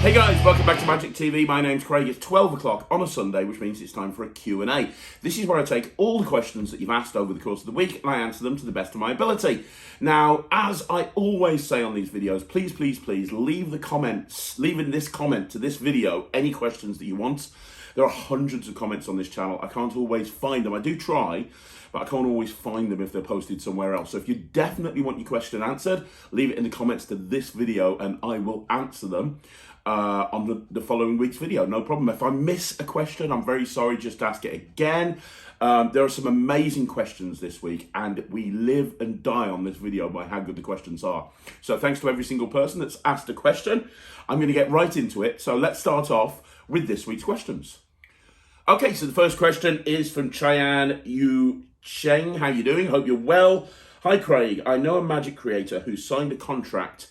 Hey guys, welcome back to Magic TV. My name's Craig. It's 12 o'clock on a Sunday, which means it's time for a Q&A. This is where I take all the questions that you've asked over the course of the week and I answer them to the best of my ability. Now, as I always say on these videos, please leave in this comment to this video any questions that you want. There are hundreds of comments on this channel. I can't always find them. I do try, but I can't always find them if they're posted somewhere else. So if you definitely want your question answered, leave it in the comments to this video and I will answer them on the following week's video. No problem. If I miss a question, I'm very sorry. Just ask it again. There are some amazing questions this week and we live and die on this video by how good the questions are. So thanks to every single person that's asked a question. I'm going to get right into it. So let's start off with this week's questions. Okay, so the first question is from Cheyenne Yu Cheng. How you doing? Hope you're well. Hi, Craig. I know a magic creator who signed a contract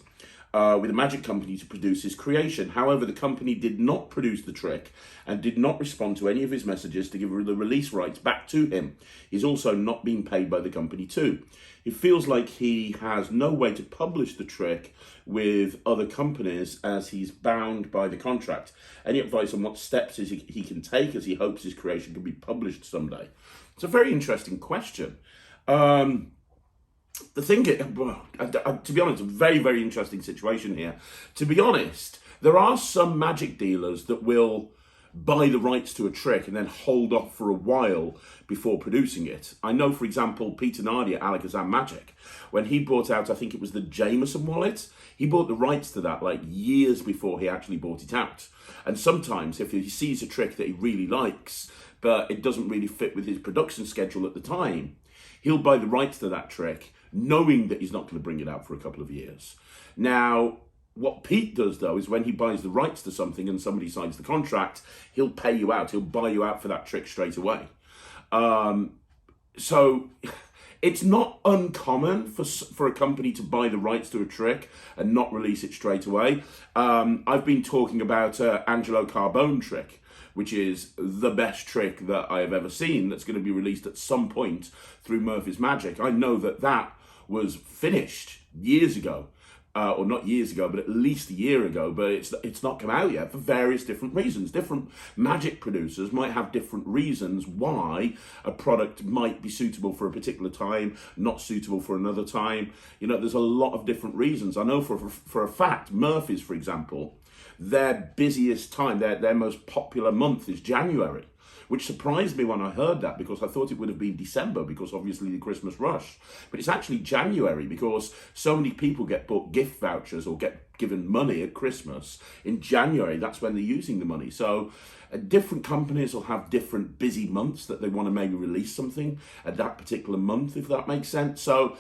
with a magic company to produce his creation. However, the company did not produce the trick and did not respond to any of his messages to give the release rights back to him. He's also not being paid by the company too. It feels like he has no way to publish the trick with other companies as he's bound by the contract. Any advice on what steps he can take as he hopes his creation can be published someday? It's a very interesting question. The thing, to be honest, a very, very interesting situation here. To be honest, there are some magic dealers that will buy the rights to a trick and then hold off for a while before producing it. I know, for example, Peter Nardi at Alakazam Magic, when he brought out, I think it was the Jameson wallet, he bought the rights to that like years before he actually bought it out. And sometimes if he sees a trick that he really likes, but it doesn't really fit with his production schedule at the time, he'll buy the rights to that trick knowing that he's not going to bring it out for a couple of years. Now, what Pete does, though, is when he buys the rights to something and somebody signs the contract, he'll pay you out. He'll buy you out for that trick straight away. So it's not uncommon for a company to buy the rights to a trick and not release it straight away. I've been talking about Angelo Carbone trick, which is the best trick that I have ever seen that's going to be released at some point through Murphy's Magic. I know that was finished years ago, or not years ago, but at least a year ago, but it's not come out yet for various different reasons. Different magic producers might have different reasons why a product might be suitable for a particular time, not suitable for another time. You know, there's a lot of different reasons. I know for a fact, Murphy's, for example, their busiest time, their most popular month is January, which surprised me when I heard that because I thought it would have been December because obviously the Christmas rush. But it's actually January because so many people get bought gift vouchers or get given money at Christmas. In January, that's when they're using the money. So different companies will have different busy months that they want to maybe release something at that particular month, if that makes sense. So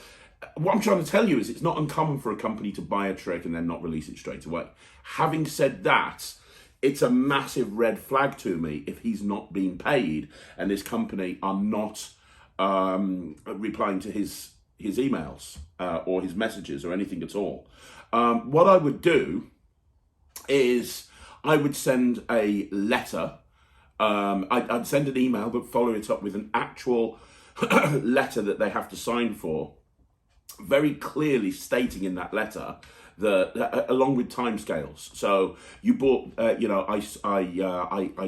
what I'm trying to tell you is it's not uncommon for a company to buy a trick and then not release it straight away. Having said that, it's a massive red flag to me if he's not being paid and this company are not replying to his emails or his messages or anything at all. What I would do is I would send a letter. I'd send an email but follow it up with an actual letter that they have to sign for, very clearly stating in that letter along with timescales. So you bought, I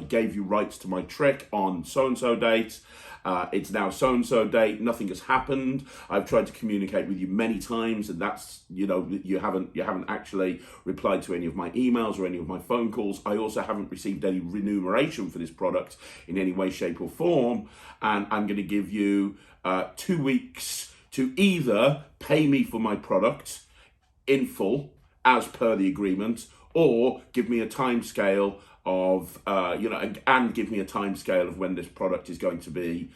gave you rights to my trick on so-and-so date. It's now so-and-so date. Nothing has happened. I've tried to communicate with you many times, and that's, you haven't actually replied to any of my emails or any of my phone calls. I also haven't received any remuneration for this product in any way, shape, or form. And I'm going to give you 2 weeks to either pay me for my product in full as per the agreement, or give me a time scale of, and give me a time scale of when this product is going to be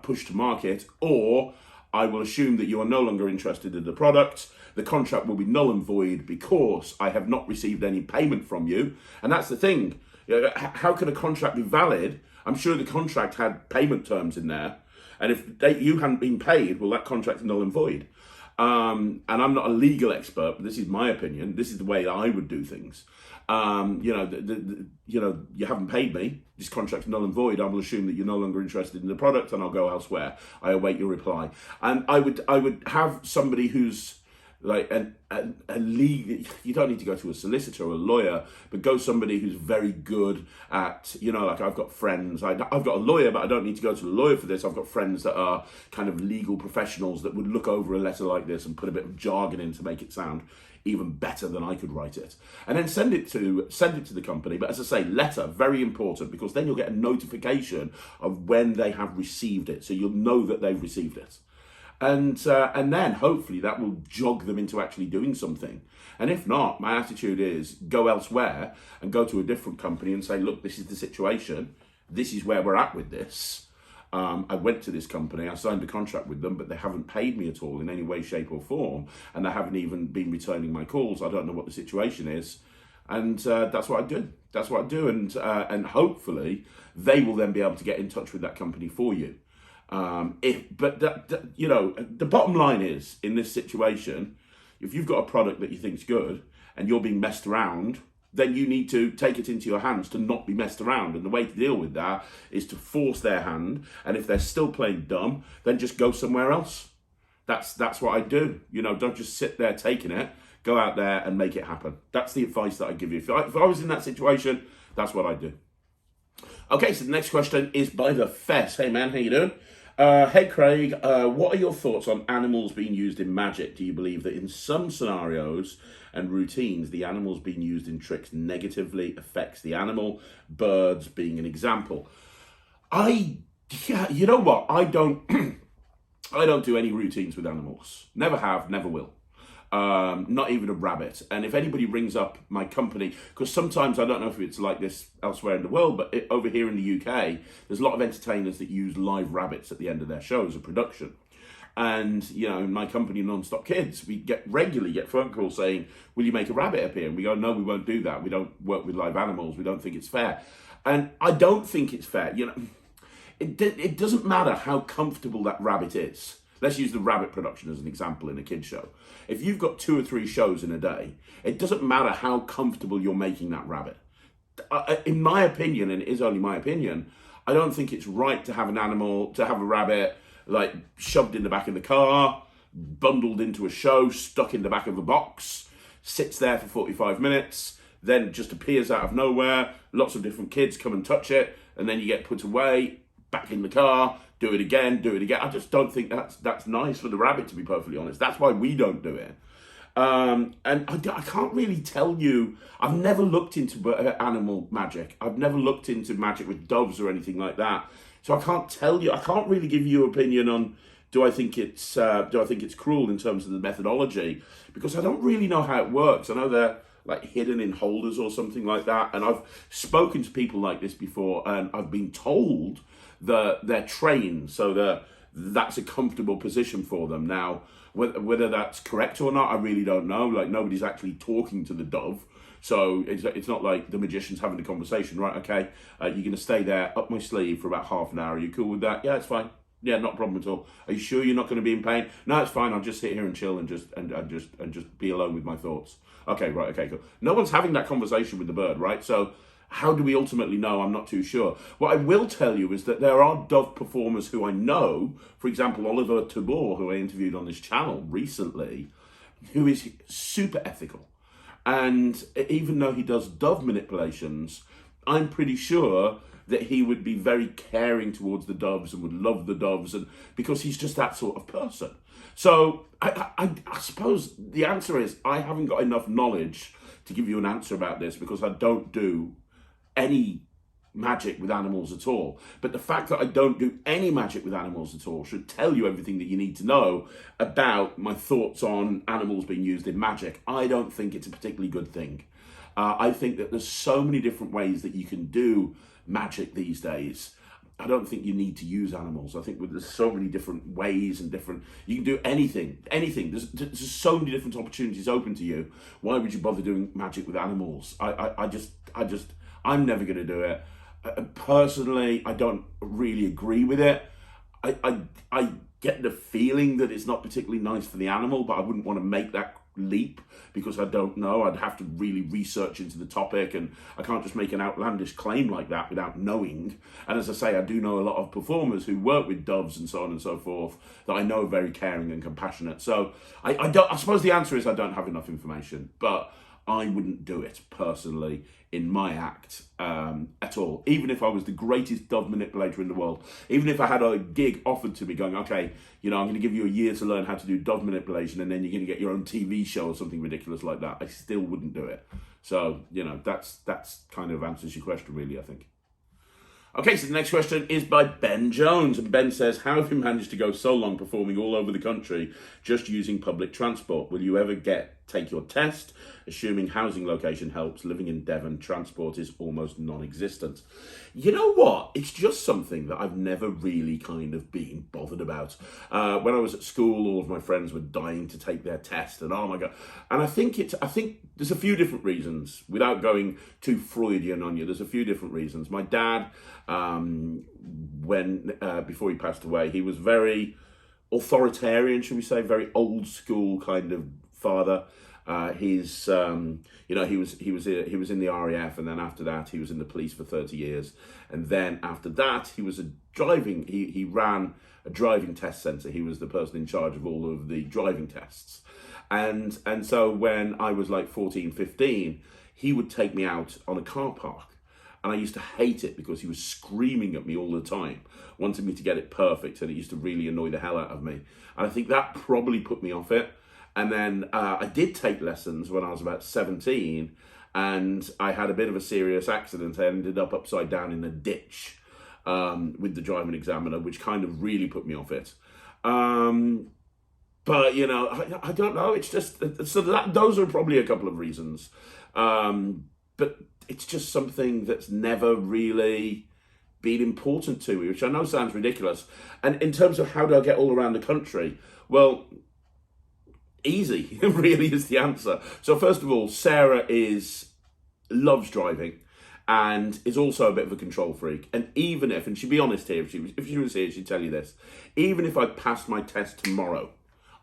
pushed to market, or I will assume that you are no longer interested in the product. The contract will be null and void because I have not received any payment from you. And that's the thing. How can a contract be valid? I'm sure the contract had payment terms in there. And if you hadn't been paid, well, that contract is null and void. And I'm not a legal expert, but this is my opinion. This is the way that I would do things. You haven't paid me. This contract's null and void. I will assume that you're no longer interested in the product, and I'll go elsewhere. I await your reply. And I would have somebody who's like a legal, you don't need to go to a solicitor or a lawyer, but go somebody who's very good at, like I've got friends, I've got a lawyer, but I don't need to go to a lawyer for this. I've got friends that are kind of legal professionals that would look over a letter like this and put a bit of jargon in to make it sound even better than I could write it, and then send it to the company. But as I say, letter, very important, because then you'll get a notification of when they have received it, so you'll know that they've received it. And then hopefully that will jog them into actually doing something. And if not, my attitude is go elsewhere and go to a different company and say, look, this is the situation. This is where we're at with this. I went to this company, I signed a contract with them, but they haven't paid me at all in any way, shape or form. And they haven't even been returning my calls. I don't know what the situation is. And that's what I do. That's what I do. And hopefully they will then be able to get in touch with that company for you. The bottom line is, in this situation, if you've got a product that you think's good and you're being messed around, then you need to take it into your hands to not be messed around. And the way to deal with that is to force their hand. And if they're still playing dumb, then just go somewhere else. That's what I do. Don't just sit there taking it. Go out there and make it happen. That's the advice that I give you. If I was in that situation, that's what I do. Okay, so the next question is by the Fess. Hey man, how you doing? Hey Craig, what are your thoughts on animals being used in magic? Do you believe that in some scenarios and routines, the animals being used in tricks negatively affects the animal, birds being an example? You know what? I don't do any routines with animals. Never have, never will. Not even a rabbit. And if anybody rings up my company, because sometimes, I don't know if it's like this elsewhere in the world, but over here in the UK, there's a lot of entertainers that use live rabbits at the end of their shows, a production. And, in my company, Non-Stop Kids, we regularly get phone calls saying, will you make a rabbit appear? And we go, no, we won't do that. We don't work with live animals. We don't think it's fair. And I don't think it's fair. It doesn't matter how comfortable that rabbit is. Let's use the rabbit production as an example in a kid's show. If you've got 2 or 3 shows in a day, it doesn't matter how comfortable you're making that rabbit. In my opinion, and it is only my opinion, I don't think it's right to have a rabbit like shoved in the back of the car, bundled into a show, stuck in the back of a box, sits there for 45 minutes, then just appears out of nowhere, lots of different kids come and touch it, and then you get put away, back in the car, do it again. I just don't think that's nice for the rabbit, to be perfectly honest. That's why we don't do it. And I can't really tell you, I've never looked into animal magic. I've never looked into magic with doves or anything like that. So I can't tell you, I can't really give you an opinion on do I think it's cruel in terms of the methodology, because I don't really know how it works. I know they're like hidden in holders or something like that. And I've spoken to people like this before, and I've been told that they're trained, so that's a comfortable position for them. Now, whether that's correct or not, I really don't know. Like, nobody's actually talking to the dove. So it's not like the magician's having a conversation, right? Okay, you're going to stay there up my sleeve for about half an hour. Are you cool with that? Yeah, it's fine. Yeah, not a problem at all. Are you sure you're not going to be in pain? No, it's fine. I'll just sit here and chill and just be alone with my thoughts. Okay, right. Okay, cool. No one's having that conversation with the bird, right? So how do we ultimately know? I'm not too sure. What I will tell you is that there are dove performers who I know, for example, Oliver Tabor, who I interviewed on this channel recently, who is super ethical. And even though he does dove manipulations, I'm pretty sure that he would be very caring towards the doves and would love the doves, and because he's just that sort of person. So I suppose the answer is I haven't got enough knowledge to give you an answer about this, because I don't do any magic with animals at all. But the fact that I don't do any magic with animals at all should tell you everything that you need to know about my thoughts on animals being used in magic. I don't think it's a particularly good thing. I think that there's so many different ways that you can do magic these days. I don't think you need to use animals. I think there's so many different ways and you can do anything. There's so many different opportunities open to you. Why would you bother doing magic with animals? I'm never going to do it. Personally, I don't really agree with it. I get the feeling that it's not particularly nice for the animal, but I wouldn't want to make that leap because I don't know. I'd have to really research into the topic, and I can't just make an outlandish claim like that without knowing. And as I say, I do know a lot of performers who work with doves and so on and so forth that I know are very caring and compassionate. So I suppose the answer is I don't have enough information, but I wouldn't do it personally in my act at all. Even if I was the greatest dove manipulator in the world, even if I had a gig offered to me going, okay, I'm going to give you a year to learn how to do dove manipulation and then you're going to get your own TV show or something ridiculous like that, I still wouldn't do it. So, that's kind of answers your question really, I think. Okay, so the next question is by Ben Jones, and Ben says, how have you managed to go so long performing all over the country just using public transport? Will you ever take your test? Assuming housing location helps, living in Devon, transport is almost non-existent. You know what? It's just something that I've never really kind of been bothered about. When I was at school, all of my friends were dying to take their test, and oh my God. And I think there's a few different reasons, without going too Freudian on you, there's a few different reasons. My dad, before he passed away, he was very authoritarian, should we say, very old school kind of father. He was in the RAF, and then after that he was in the police for 30 years, and then after that he ran a driving test centre. He was the person in charge of all of the driving tests, and so when I was like 14, 15, he would take me out on a car park. And I used to hate it because he was screaming at me all the time, wanting me to get it perfect, and it used to really annoy the hell out of me. And I think that probably put me off it. And then I did take lessons when I was about 17, and I had a bit of a serious accident. I ended up upside down in a ditch with the driving examiner, which kind of really put me off it. But, I don't know. It's just, so those are probably a couple of reasons. But it's just something that's never really been important to me, which I know sounds ridiculous. And in terms of how do I get all around the country? Well, easy, really is the answer. So first of all, Sarah loves driving and is also a bit of a control freak. And even and she'd be honest here, if she was here, she'd tell you this, even if I passed my test tomorrow,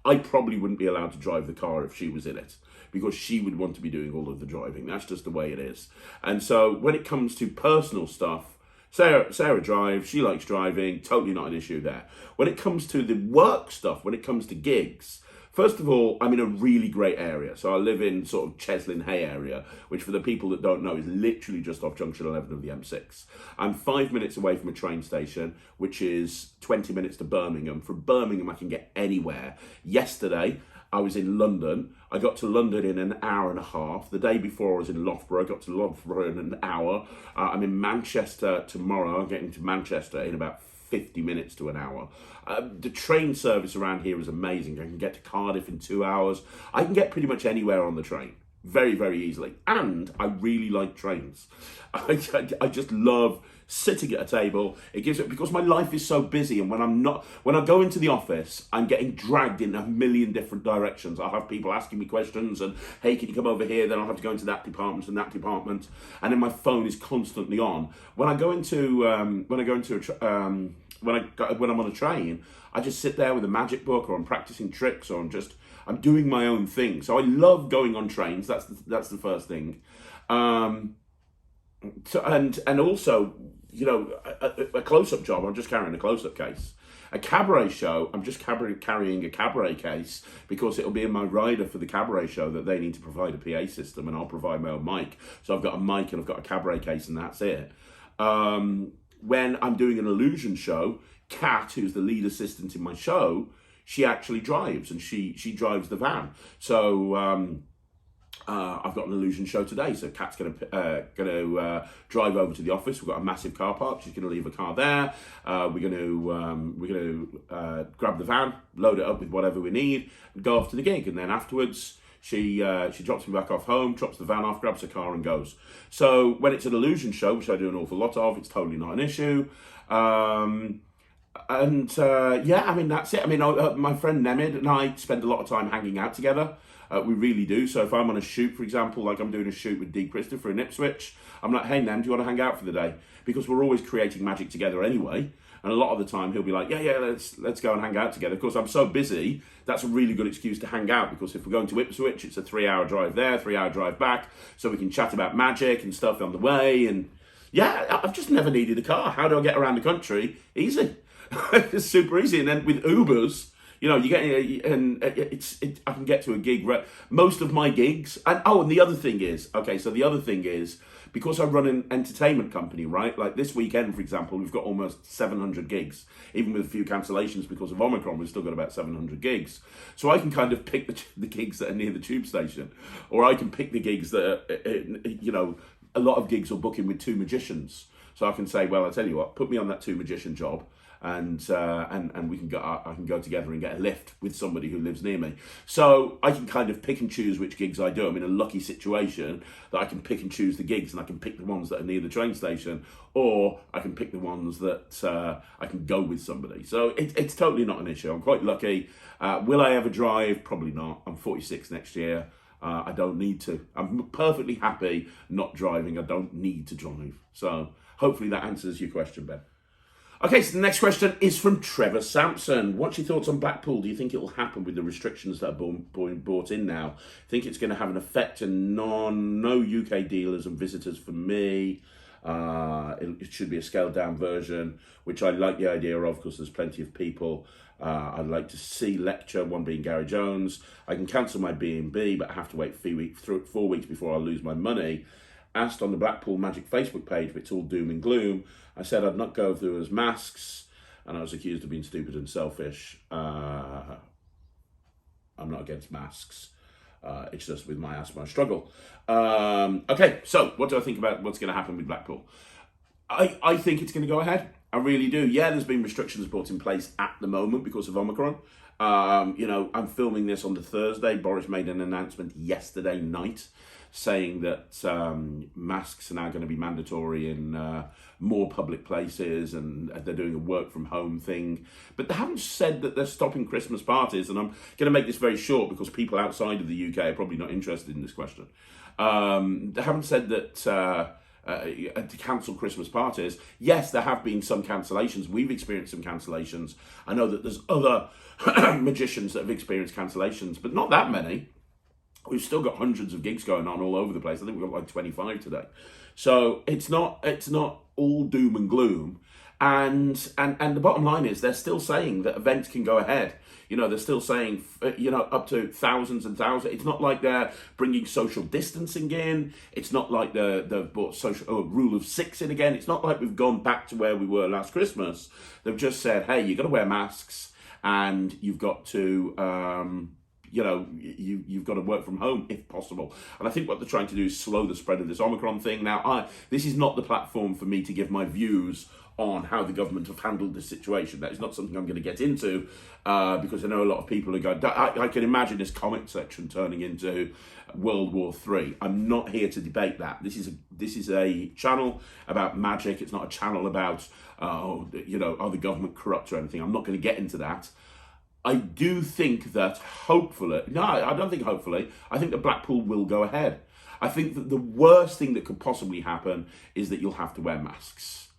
I probably wouldn't be allowed to drive the car if she was in it, because she would want to be doing all of the driving. That's just the way it is. And so when it comes to personal stuff, Sarah drives, she likes driving, totally not an issue there. When it comes to the work stuff, when it comes to gigs, first of all, I'm in a really great area. So I live in sort of Cheslin Hay area, which for the people that don't know is literally just off junction 11 of the M6. I'm 5 minutes away from a train station, which is 20 minutes to Birmingham. From Birmingham, I can get anywhere. Yesterday, I was in London. I got to London in an hour and a half. The day before, I was in Loughborough. I got to Loughborough in an hour. I'm in Manchester tomorrow. I'm getting to Manchester in about 50 minutes to an hour. The train service around here is amazing. I can get to Cardiff in 2 hours. I can get pretty much anywhere on the train very, very easily. And I really like trains. I just love sitting at a table. It gives it, because my life is so busy, and when I go into the office, I'm getting dragged in a million different directions. I'll have people asking me questions and, hey, can you come over here? Then I'll have to go into that department and that department, and then my phone is constantly on. When I'm on a train, I just sit there with a magic book, or I'm practicing tricks, or I'm doing my own thing. So I love going on trains. That's the first thing. And also, a close-up job, I'm just carrying a close-up case. A cabaret show, I'm just carrying a cabaret case, because it'll be in my rider for the cabaret show that they need to provide a PA system, and I'll provide my own mic. So I've got a mic and I've got a cabaret case, and that's it. When I'm doing an illusion show, Kat, who's the lead assistant in my show, she actually drives, and she drives the van. So I've got an illusion show today, so Kat's going to drive over to the office. We've got a massive car park. She's going to leave a car there. We're going to grab the van, load it up with whatever we need, and go off to the gig. And then afterwards, she drops me back off home, drops the van off, grabs her car, and goes. So when it's an illusion show, which I do an awful lot of, it's totally not an issue. That's it. My friend Nemid and I spend a lot of time hanging out together. We really do. So if I'm on a shoot, for example, like I'm doing a shoot with Dee Christopher in Ipswich, I'm like, hey, Nem, do you want to hang out for the day? Because we're always creating magic together anyway. And a lot of the time he'll be like, yeah, let's go and hang out together. Of course, I'm so busy, that's a really good excuse to hang out, because if we're going to Ipswich, it's a 3-hour drive there, 3-hour drive back, so we can chat about magic and stuff on the way. And yeah, I've just never needed a car. How do I get around the country? Easy. It's super easy. And then with Ubers, you get, and I can get to a gig. Most of my gigs, and the other thing is, because I run an entertainment company, right? Like this weekend, for example, we've got almost 700 gigs. Even with a few cancellations because of Omicron, we've still got about 700 gigs. So I can kind of pick the gigs that are near the tube station, or I can pick the gigs that are, a lot of gigs are booking with 2 magicians. So I can say, well, I tell you what, put me on that 2 magician job, and we can go. I can go together and get a lift with somebody who lives near me. So I can kind of pick and choose which gigs I do. I'm in a lucky situation that I can pick and choose the gigs, and I can pick the ones that are near the train station, or I can pick the ones that I can go with somebody. So it's totally not an issue. I'm quite lucky. Will I ever drive? Probably not. I'm 46 next year. I don't need to. I'm perfectly happy not driving. I don't need to drive. So hopefully that answers your question, Ben. Okay, so the next question is from Trevor Sampson. What's your thoughts on Blackpool? Do you think it will happen with the restrictions that are being brought in now? Think it's going to have an effect on no UK dealers and visitors for me? It should be a scaled down version, which I like the idea of because there's plenty of people I'd like to see lecture, one being Gary Jones. I can cancel my B&B, but I have to wait 4 weeks before I lose my money. Asked on the Blackpool Magic Facebook page if it's all doom and gloom. I said I'd not go through as masks, and I was accused of being stupid and selfish. I'm not against masks. It's just with my asthma I struggle. Okay, so what do I think about what's going to happen with Blackpool? I think it's going to go ahead. I really do. Yeah, there's been restrictions brought in place at the moment because of Omicron. I'm filming this on the Thursday. Boris made an announcement yesterday night saying that masks are now going to be mandatory in more public places, and they're doing a work from home thing. But they haven't said that they're stopping Christmas parties, and I'm going to make this very short because people outside of the UK are probably not interested in this question. They haven't said that to cancel Christmas parties. Yes, there have been some cancellations. We've experienced some cancellations. I know that there's other magicians that have experienced cancellations, but not that many. We've still got hundreds of gigs going on all over the place. I think we've got like 25 today. So it's not all doom and gloom. And the bottom line is they're still saying that events can go ahead. They're still saying, up to thousands and thousands. It's not like they're bringing social distancing in. It's not like they've brought rule of 6 in again. It's not like we've gone back to where we were last Christmas. They've just said, hey, you've got to wear masks, and you've got to... you've got to work from home if possible. And I think what they're trying to do is slow the spread of this Omicron thing. Now, this is not the platform for me to give my views on how the government have handled this situation. That is not something I'm going to get into because I know a lot of people are going, I can imagine this comment section turning into World War III. I'm not here to debate that. This is a channel about magic. It's not a channel about, are the government corrupt or anything. I'm not going to get into that. I do think that hopefully, no, I don't think hopefully, I think that Blackpool will go ahead. I think that the worst thing that could possibly happen is that you'll have to wear masks.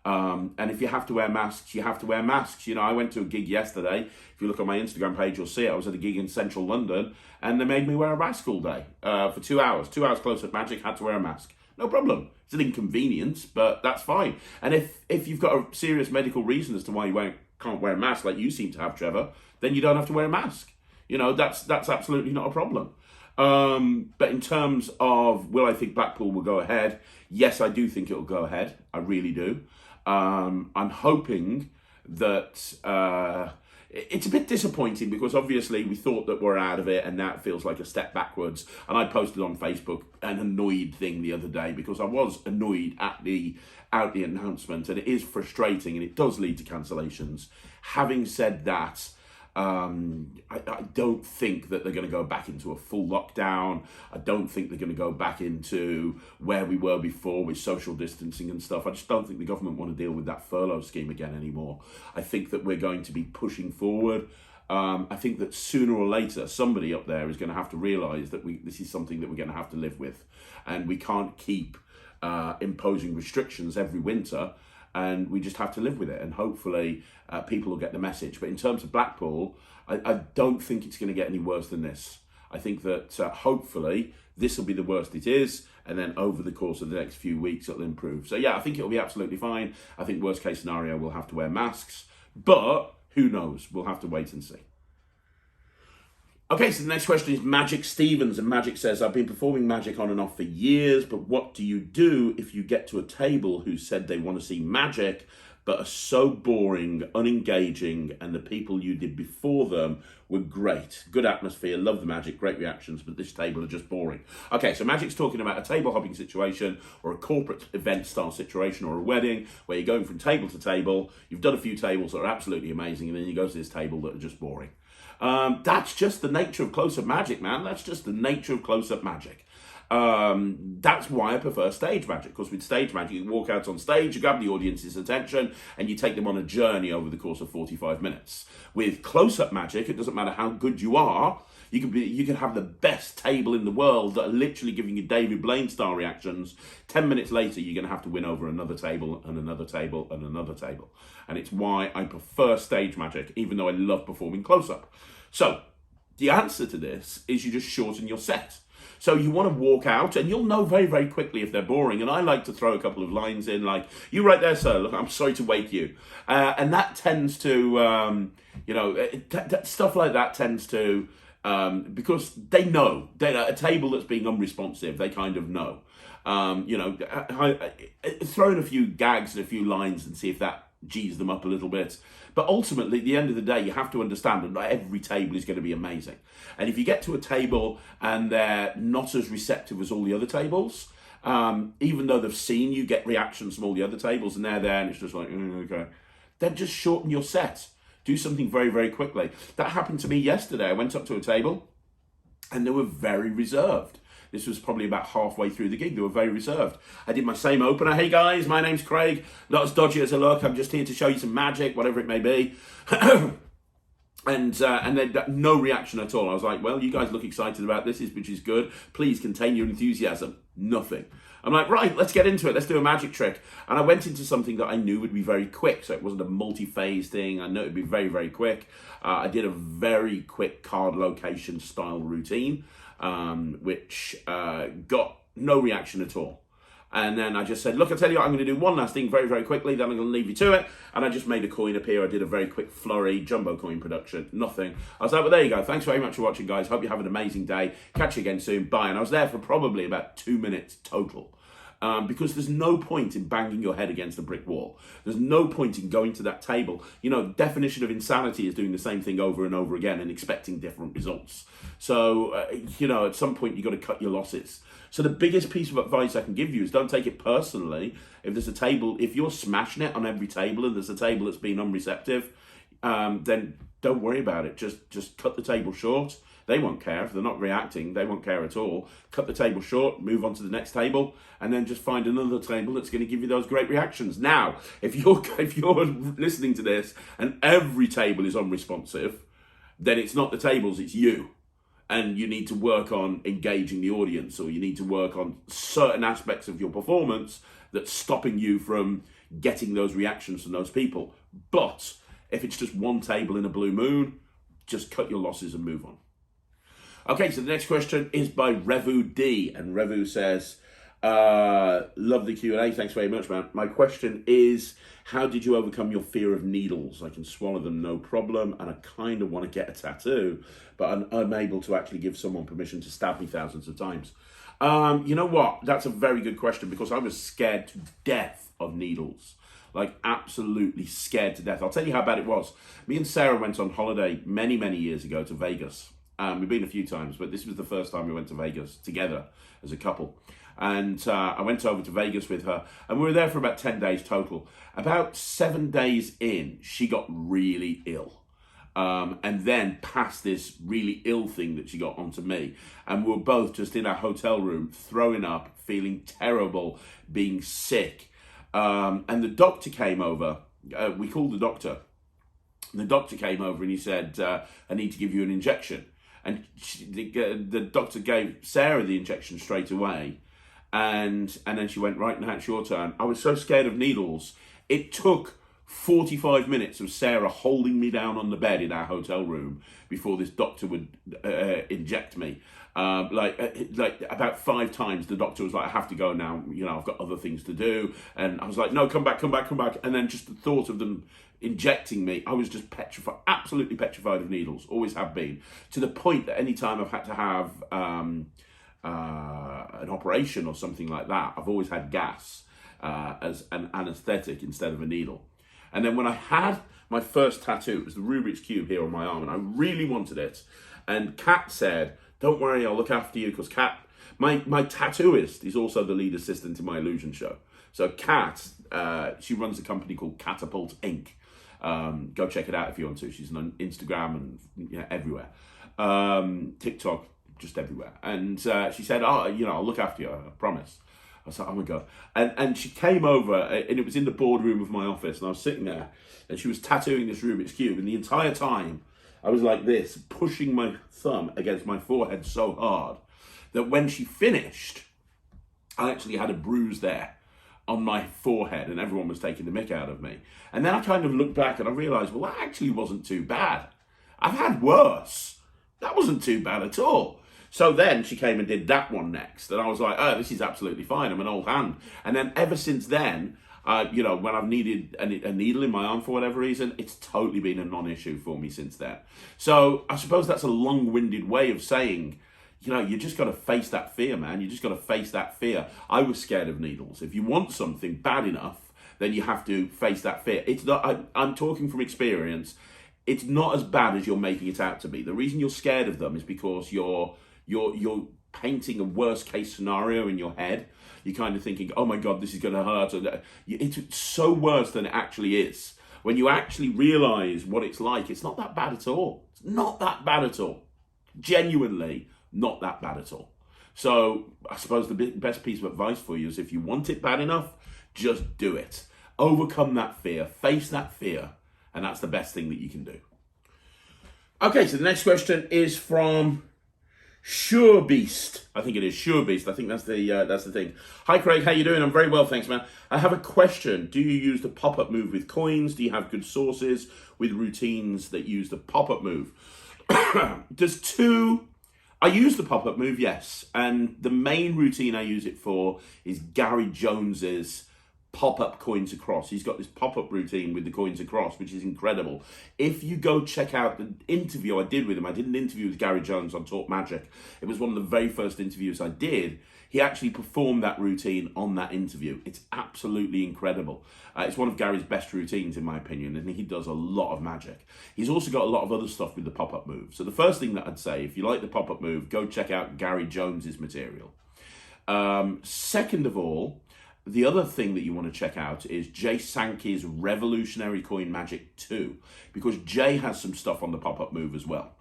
And if you have to wear masks, you have to wear masks. I went to a gig yesterday. If you look on my Instagram page, you'll see it. I was at a gig in central London, and they made me wear a mask all day for 2 hours. 2 hours close at Magic, had to wear a mask. No problem. It's an inconvenience, but that's fine. And if you've got a serious medical reason as to why you can't wear a mask, like you seem to have, Trevor, then you don't have to wear a mask. That's absolutely not a problem. But in terms of will I think Blackpool will go ahead? Yes, I do think it will go ahead. I really do. I'm hoping that it's a bit disappointing because obviously we thought that we're out of it, and now it feels like a step backwards. And I posted on Facebook an annoyed thing the other day because I was annoyed at the announcement, and it is frustrating and it does lead to cancellations. Having said that, I don't think that they're going to go back into a full lockdown. I don't think they're going to go back into where we were before with social distancing and stuff. I just don't think the government want to deal with that furlough scheme again anymore. I think that we're going to be pushing forward. I think that sooner or later, somebody up there is going to have to realise that this is something that we're going to have to live with. And we can't keep imposing restrictions every winter and we just have to live with it. And hopefully people will get the message. But in terms of Blackpool, I don't think it's going to get any worse than this. I think that hopefully this will be the worst it is, and then over the course of the next few weeks it'll improve. So yeah, I think it'll be absolutely fine. I think worst case scenario we'll have to wear masks, but who knows? We'll have to wait and see. Okay, so the next question is Magic Stevens, and Magic says, I've been performing magic on and off for years, but what do you do if you get to a table who said they want to see magic, but are so boring, unengaging, and the people you did before them were great? Good atmosphere, love the magic, great reactions, but this table are just boring. Okay, so Magic's talking about a table hopping situation or a corporate event style situation or a wedding where you're going from table to table, you've done a few tables that are absolutely amazing, and then you go to this table that are just boring. That's just the nature of close-up magic, man. That's just the nature of close-up magic. That's why I prefer stage magic, because with stage magic, you walk out on stage, you grab the audience's attention, and you take them on a journey over the course of 45 minutes. With close-up magic, it doesn't matter how good you are, you can have the best table in the world that are literally giving you David Blaine style reactions. 10 minutes later, you're going to have to win over another table and another table and another table. And it's why I prefer stage magic, even though I love performing close-up. So the answer to this is you just shorten your set. So you want to walk out, and you'll know very, very quickly if they're boring. And I like to throw a couple of lines in, like, you right there, sir, look, I'm sorry to wake you. And that tends to, stuff like that tends to, because they know, a table that's being unresponsive, they kind of know. Throw in a few gags and a few lines and see if that G's them up a little bit. But ultimately, at the end of the day, you have to understand that not every table is going to be amazing. And if you get to a table and they're not as receptive as all the other tables, even though they've seen you get reactions from all the other tables and they're there and it's just like, okay, then just shorten your set. Do something very, very quickly. That happened to me yesterday. I went up to a table and they were very reserved. This was probably about halfway through the gig. They were very reserved. I did my same opener. Hey guys, my name's Craig. Not as dodgy as I look. I'm just here to show you some magic, whatever it may be. And then no reaction at all. I was like, well, you guys look excited about this, which is good. Please contain your enthusiasm. Nothing. I'm like, right, let's get into it. Let's do a magic trick. And I went into something that I knew would be very quick. So it wasn't a multi-phase thing. I know it'd be very, very quick. I did a very quick card location style routine, which got no reaction at all. And then I just said, look, I tell you what, I'm going to do one last thing very, very quickly, then I'm going to leave you to it. And I just made a coin appear. I did a very quick flurry, jumbo coin production, nothing. I was like, well, there you go. Thanks very much for watching, guys. Hope you have an amazing day. Catch you again soon. Bye. And I was there for probably about 2 minutes total. Because there's no point in banging your head against a brick wall. There's no point in going to that table. You know, the definition of insanity is doing the same thing over and over again and expecting different results. So, at some point you've got to cut your losses. So the biggest piece of advice I can give you is don't take it personally. If there's a table, if you're smashing it on every table and there's a table that's been unreceptive, then don't worry about it. Just cut the table short. They won't care. If they're not reacting, they won't care at all. Cut the table short, move on to the next table, and then just find another table that's going to give you those great reactions. Now, if you're listening to this and every table is unresponsive, then it's not the tables, it's you. And you need to work on engaging the audience, or you need to work on certain aspects of your performance that's stopping you from getting those reactions from those people. But if it's just one table in a blue moon, just cut your losses and move on. Okay, so the next question is by Revu D, and Revu says, love the Q&A, thanks very much, man. My question is, how did you overcome your fear of needles? I can swallow them no problem, and I kind of want to get a tattoo, but I'm unable to actually give someone permission to stab me thousands of times. You know what? That's a very good question, because I was scared to death of needles. Like, absolutely scared to death. I'll tell you how bad it was. Me and Sarah went on holiday many, many years ago to Vegas. We've been a few times, but this was the first time we went to Vegas together as a couple. And I went over to Vegas with her, and we were there for about 10 days total. About 7 days in, she got really ill. And then passed this really ill thing that she got onto me. And we were both just in our hotel room, throwing up, feeling terrible, being sick. And the doctor came over. We called the doctor. The doctor came over and he said, I need to give you an injection. And the doctor gave Sarah the injection straight away. And then she went, right, now it's your turn. I was so scared of needles. It took 45 minutes of Sarah holding me down on the bed in our hotel room before this doctor would inject me. Like about 5 times the doctor was like, I have to go now, I've got other things to do. And I was like, no, come back. And then just the thought of them injecting me, I was just petrified, absolutely petrified of needles, always have been, to the point that any time I've had to have an operation or something like that, I've always had gas as an anesthetic instead of a needle. And then when I had my first tattoo, it was the Rubik's Cube here on my arm, and I really wanted it. And Kat said, don't worry, I'll look after you, because Kat, my tattooist is also the lead assistant in my illusion show. So Kat, she runs a company called Catapult Inc. Go check it out if you want to. She's on Instagram and everywhere. TikTok, just everywhere. And she said, I'll look after you, I promise. I was like, oh my God. And she came over, and it was in the boardroom of my office, and I was sitting there, and she was tattooing this Rubik's Cube, and the entire time I was like this, pushing my thumb against my forehead so hard that when she finished, I actually had a bruise there on my forehead, and everyone was taking the mick out of me. And then I kind of looked back and I realized, well, that actually wasn't too bad. I've had worse. That wasn't too bad at all. So then she came and did that one next, and I was like, oh, this is absolutely fine. I'm an old hand. And then ever since then, when I've needed a needle in my arm for whatever reason, it's totally been a non-issue for me since then. So I suppose that's a long-winded way of saying, you just got to face that fear, man. You just got to face that fear. I was scared of needles. If you want something bad enough, then you have to face that fear. It's not. I'm talking from experience. It's not as bad as you're making it out to be. The reason you're scared of them is because you're painting a worst case scenario in your head. You're kind of thinking, oh my God, this is going to hurt. It's so worse than it actually is. When you actually realize what it's like, it's not that bad at all. It's not that bad at all. Genuinely not that bad at all. So I suppose the best piece of advice for you is, if you want it bad enough, just do it. Overcome that fear, face that fear, and that's the best thing that you can do. Okay, so the next question is from Sure Beast. I think it is Sure Beast. I think that's the thing. Hi Craig, how you doing? I'm very well, thanks, man. I have a question. Do you use the pop-up move with coins? Do you have good sources with routines that use the pop-up move? I use the pop-up move, yes. And the main routine I use it for is Gary Jones's pop-up coins across. He's got this pop-up routine with the coins across, which is incredible. If you go check out the interview I did with him, I did an interview with Gary Jones on Talk Magic. It was one of the very first interviews I did. He actually performed that routine on that interview. It's absolutely incredible. It's one of Gary's best routines, in my opinion, and he does a lot of magic. He's also got a lot of other stuff with the pop-up move. So the first thing that I'd say, if you like the pop-up move, go check out Gary Jones's material. Second of all, the other thing that you want to check out is Jay Sankey's Revolutionary Coin Magic 2, because Jay has some stuff on the pop-up move as well.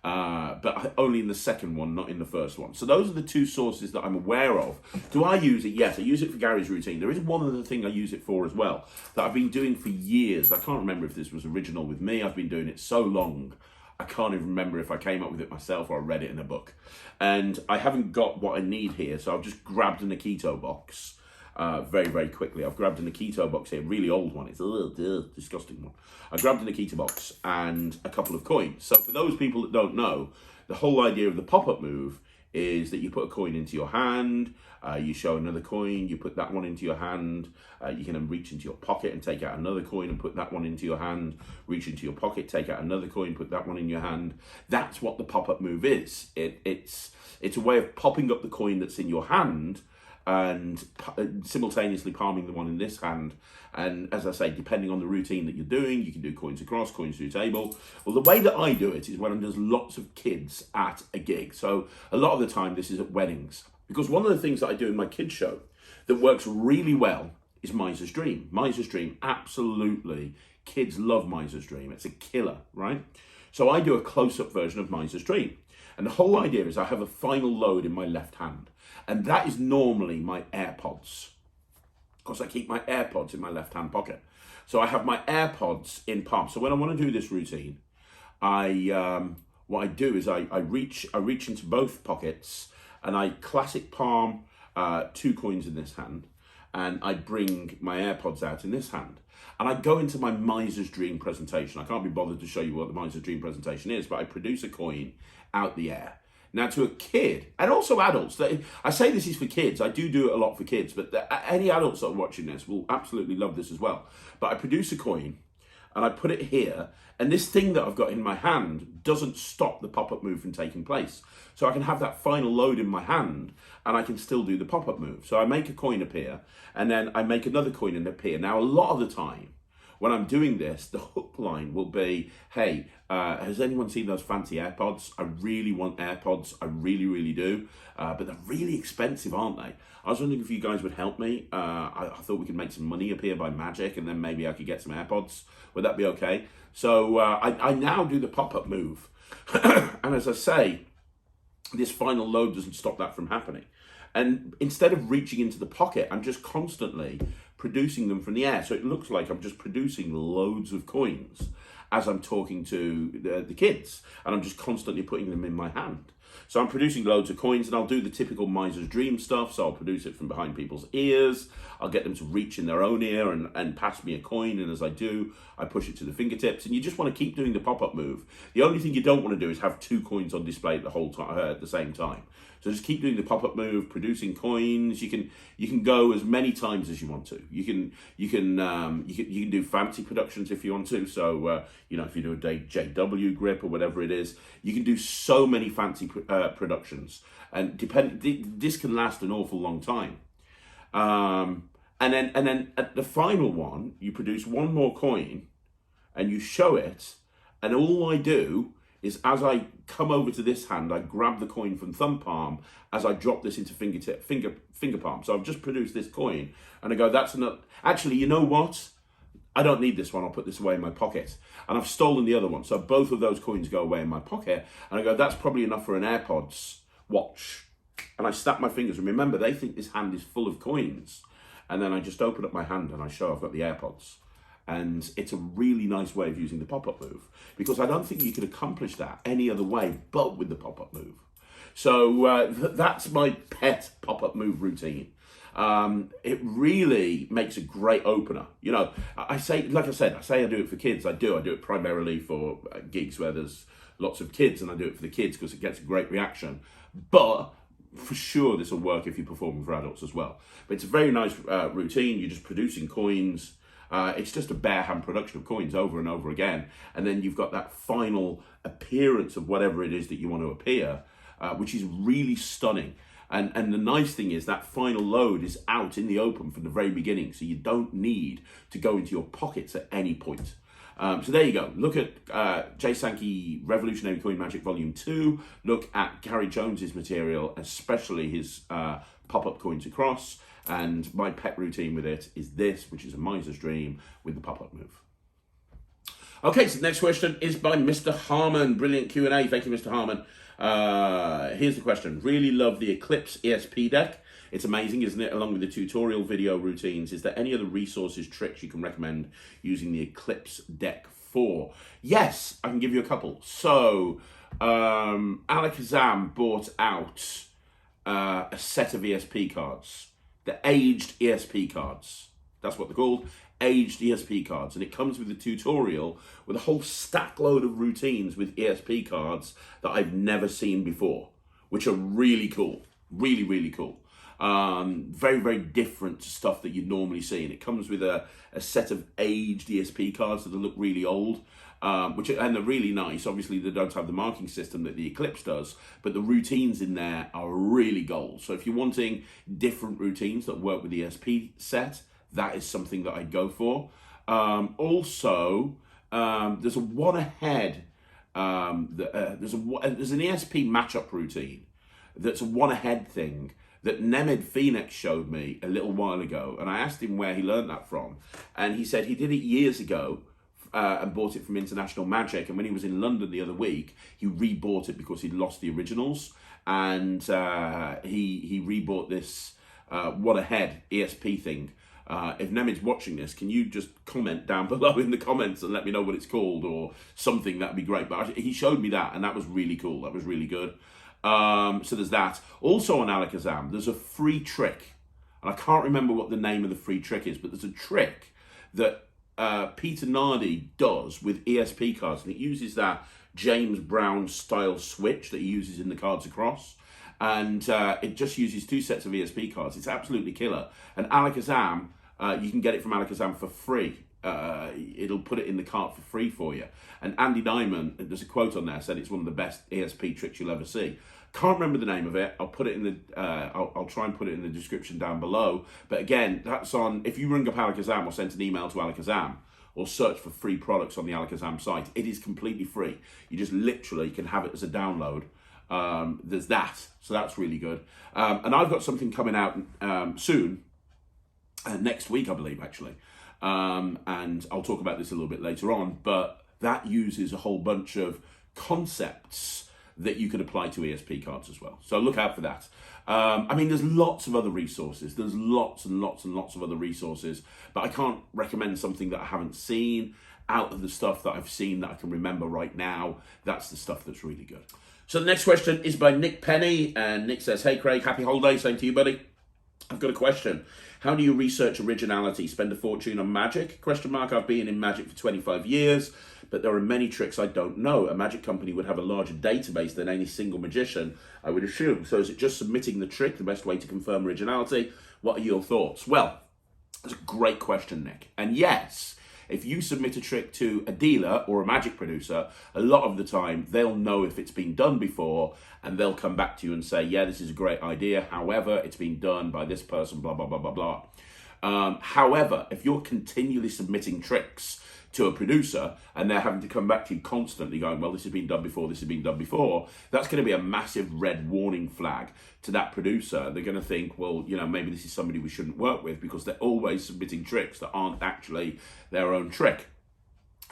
But only in the second one, not in the first one. So those are the two sources that I'm aware of. Do I use it? Yes, I use it for Gary's routine. There is one other thing I use it for as well that I've been doing for years. I can't remember if this was original with me. I've been doing it so long, I can't even remember if I came up with it myself or I read it in a book. And I haven't got what I need here, so I've just grabbed an Akito box. Very, very quickly. I've grabbed an Akito box here, really old one. It's a little disgusting one. I grabbed an Akito box and a couple of coins. So for those people that don't know, the whole idea of the pop-up move is that you put a coin into your hand, you show another coin, you put that one into your hand, you can then reach into your pocket and take out another coin and put that one into your hand, reach into your pocket, take out another coin, put that one in your hand. That's what the pop-up move is. It's a way of popping up the coin that's in your hand and simultaneously palming the one in this hand. And as I say, depending on the routine that you're doing, you can do coins across, coins through table. Well, the way that I do it is when there's lots of kids at a gig. So a lot of the time this is at weddings, because one of the things that I do in my kids show that works really well is Miser's Dream. Miser's Dream, absolutely. Kids love Miser's Dream. It's a killer, right? So I do a close-up version of Miser's Dream. And the whole idea is I have a final load in my left hand. And that is normally my AirPods. Of course, I keep my AirPods in my left-hand pocket. So I have my AirPods in palm. So when I want to do this routine, what I do is I reach into both pockets and I classic palm 2 coins in this hand, and I bring my AirPods out in this hand. And I go into my Miser's Dream presentation. I can't be bothered to show you what the Miser's Dream presentation is, but I produce a coin out the air. Now, to a kid, and also adults, I say this is for kids. I do it a lot for kids, but any adults that are watching this will absolutely love this as well. But I produce a coin, and I put it here, and this thing that I've got in my hand doesn't stop the pop-up move from taking place. So I can have that final load in my hand, and I can still do the pop-up move. So I make a coin appear, and then I make another coin appear. Now, a lot of the time, when I'm doing this, the hook line will be, hey, has anyone seen those fancy AirPods? I really want AirPods. I really, really do. But they're really expensive, aren't they? I was wondering if you guys would help me. I thought we could make some money appear by magic, and then maybe I could get some AirPods. Would that be okay? So I now do the pop-up move. And as I say, this final load doesn't stop that from happening. And instead of reaching into the pocket, I'm just constantly producing them from the air. So it looks like I'm just producing loads of coins as I'm talking to the kids. And I'm just constantly putting them in my hand. So I'm producing loads of coins, and I'll do the typical Miser's Dream stuff. So I'll produce it from behind people's ears. I'll get them to reach in their own ear and pass me a coin. And as I do, I push it to the fingertips. And you just want to keep doing the pop-up move. The only thing you don't want to do is have two coins on display at the whole time at the same time. So just keep doing the pop-up move, producing coins. You can go as many times as you want to. You can do fancy productions if you want to. So if you do a JW grip or whatever it is, you can do so many fancy productions, and this can last an awful long time. And then at the final one, you produce one more coin, and you show it, and all I do is as I come over to this hand, I grab the coin from thumb palm as I drop this into finger palm. So I've just produced this coin, and I go, that's enough. Actually, you know what? I don't need this one. I'll put this away in my pocket. And I've stolen the other one. So both of those coins go away in my pocket. And I go, that's probably enough for an AirPods watch. And I snap my fingers. And remember, they think this hand is full of coins. And then I just open up my hand and I show I've got the AirPods. And it's a really nice way of using the pop-up move, because I don't think you could accomplish that any other way but with the pop-up move. So that's my pet pop-up move routine. It really makes a great opener. You know, I say I do it for kids. I do it primarily for gigs where there's lots of kids, and I do it for the kids because it gets a great reaction. But for sure, this will work if you're performing for adults as well. But it's a very nice routine. You're just producing coins. It's just a bare hand production of coins over and over again. And then you've got that final appearance of whatever it is that you want to appear, which is really stunning. And the nice thing is that final load is out in the open from the very beginning. So you don't need to go into your pockets at any point. So there you go. Look at Jay Sankey Revolutionary Coin Magic Volume 2. Look at Gary Jones's material, especially his pop-up coins across. And my pet routine with it is this, which is a Miser's Dream with the pop-up move. Okay, so the next question is by Mr. Harmon. Brilliant Q&A. Thank you, Mr. Harmon. Here's the question. Really love the Eclipse ESP deck. It's amazing, isn't it? Along with the tutorial video routines, is there any other resources, tricks you can recommend using the Eclipse deck for? Yes, I can give you a couple. So, Alakazam bought out a set of ESP cards. The aged ESP cards. That's what they're called, aged ESP cards. And it comes with a tutorial with a whole stack load of routines with ESP cards that I've never seen before, which are really cool. Really, really cool. Very, very different to stuff that you'd normally see. And it comes with a set of aged ESP cards that look really old. And they're really nice. Obviously, they don't have the marking system that the Eclipse does, but the routines in there are really gold. So if you're wanting different routines that work with the ESP set, that is something that I'd go for. Also, there's a one ahead. There's an ESP matchup routine that's a one ahead thing that Nemid Phoenix showed me a little while ago, and I asked him where he learned that from, and he said he did it years ago. And bought it from International Magic, and when he was in London the other week, he rebought it because he'd lost the originals, and he rebought this one ahead ESP thing. If Nemid's watching this, can you just comment down below in the comments and let me know what it's called or something? That'd be great. But he showed me that, and that was really cool. That was really good. So there's that. Also on Alakazam, there's a free trick, and I can't remember what the name of the free trick is, but there's a trick that Peter Nardi does with ESP cards, and it uses that James Brown style switch that he uses in the Cards Across, and it just uses 2 sets of ESP cards. It's absolutely killer. And Alakazam, you can get it from Alakazam for free. It'll put it in the cart for free for you. And Andy Diamond, there's a quote on there, said it's one of the best ESP tricks you'll ever see. Can't remember the name of it. I'll put it in the. I'll try and put it in the description down below. But again, that's on. If you ring up Alakazam or send an email to Alakazam or search for free products on the Alakazam site, it is completely free. You just literally can have it as a download. There's that, so that's really good. And I've got something coming out soon, next week, I believe, actually. And I'll talk about this a little bit later on. But that uses a whole bunch of concepts that you can apply to ESP cards as well. So look out for that. I mean, there's lots of other resources. There's lots and lots and lots of other resources, but I can't recommend something that I haven't seen. Out of the stuff that I've seen that I can remember right now, that's the stuff that's really good. So the next question is by Nick Penny, and Nick says, "Hey Craig, happy holidays, same to you, buddy. I've got a question. How do you research originality? Spend a fortune on magic? I've been in magic for 25 years, but there are many tricks I don't know. A magic company would have a larger database than any single magician, I would assume. So is it just submitting the trick the best way to confirm originality? What are your thoughts?" Well, that's a great question, Nick. And yes, if you submit a trick to a dealer or a magic producer, a lot of the time they'll know if it's been done before, and they'll come back to you and say, yeah, this is a great idea. However, it's been done by this person, blah, blah, blah, blah, blah. However, if you're continually submitting tricks to a producer and they're having to come back to you constantly going, well, this has been done before, this has been done before, that's going to be a massive red warning flag to that producer. They're going to think, well, you know, maybe this is somebody we shouldn't work with, because they're always submitting tricks that aren't actually their own trick.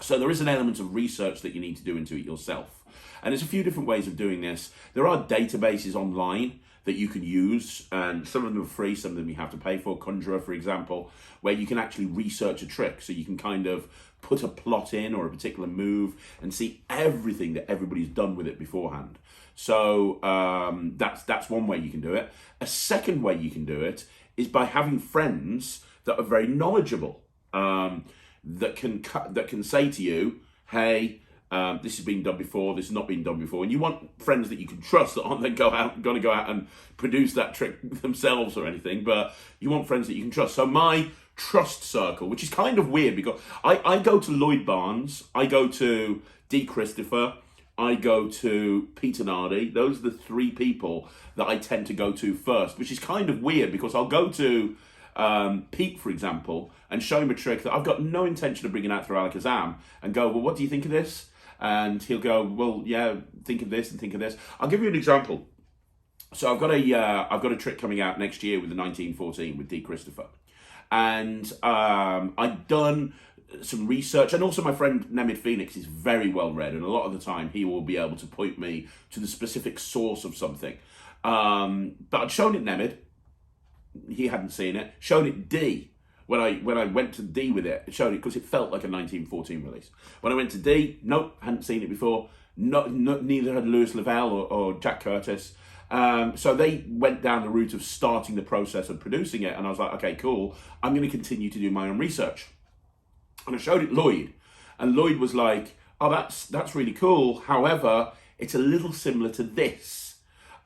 So there is an element of research that you need to do into it yourself. And there's a few different ways of doing this. There are databases online that you can use, and some of them are free, some of them you have to pay for. Conjurer, for example, where you can actually research a trick. So you can kind of put a plot in or a particular move and see everything that everybody's done with it beforehand. So that's one way you can do it. A second way you can do it is by having friends that are very knowledgeable, that can say to you, hey, this has been done before, this has not been done before. And you want friends that you can trust that aren't then going to go out and produce that trick themselves or anything, but you want friends that you can trust. So my trust circle, which is kind of weird, because I go to Lloyd Barnes, I go to D. Christopher, I go to Peter Nardi. Those are the 3 people that I tend to go to first, which is kind of weird, because I'll go to Pete, for example, and show him a trick that I've got no intention of bringing out through Alakazam, and go, well, what do you think of this? And he'll go, well, yeah, think of this and think of this. I'll give you an example. So I've got a trick coming out next year with the 1914 with D. Christopher. And I've done some research, and also my friend Nemid Phoenix is very well read, and a lot of the time he will be able to point me to the specific source of something. But I'd shown it Nemid, he hadn't seen it. Shown it D. When I went to D with it, showed it because it felt like a 1914 release. When I went to D, nope, hadn't seen it before. Neither had Lewis Lavelle or Jack Curtis. So they went down the route of starting the process of producing it, and I was like, okay, cool. I'm going to continue to do my own research. And I showed it Lloyd, and Lloyd was like, oh, that's really cool. However, it's a little similar to this.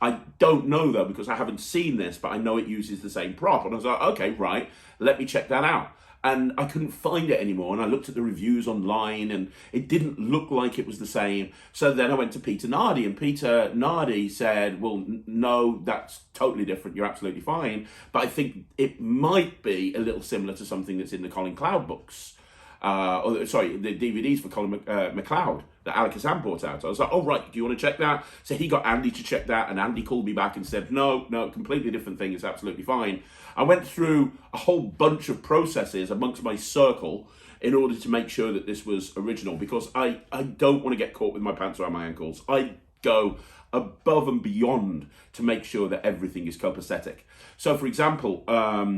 I don't know though, because I haven't seen this, but I know it uses the same prop. And I was like, okay, right, let me check that out. And I couldn't find it anymore. And I looked at the reviews online, and it didn't look like it was the same. So then I went to Peter Nardi, and Peter Nardi said, well, no, that's totally different. You're absolutely fine. But I think it might be a little similar to something that's in the Colin Cloud books. The DVDs for Colin McLeod that Alakazam brought out. I was like, oh, right, do you want to check that? So he got Andy to check that, and Andy called me back and said, no, completely different thing. It's absolutely fine. I went through a whole bunch of processes amongst my circle in order to make sure that this was original, because I don't want to get caught with my pants around my ankles. I go above and beyond to make sure that everything is copacetic. So, for example,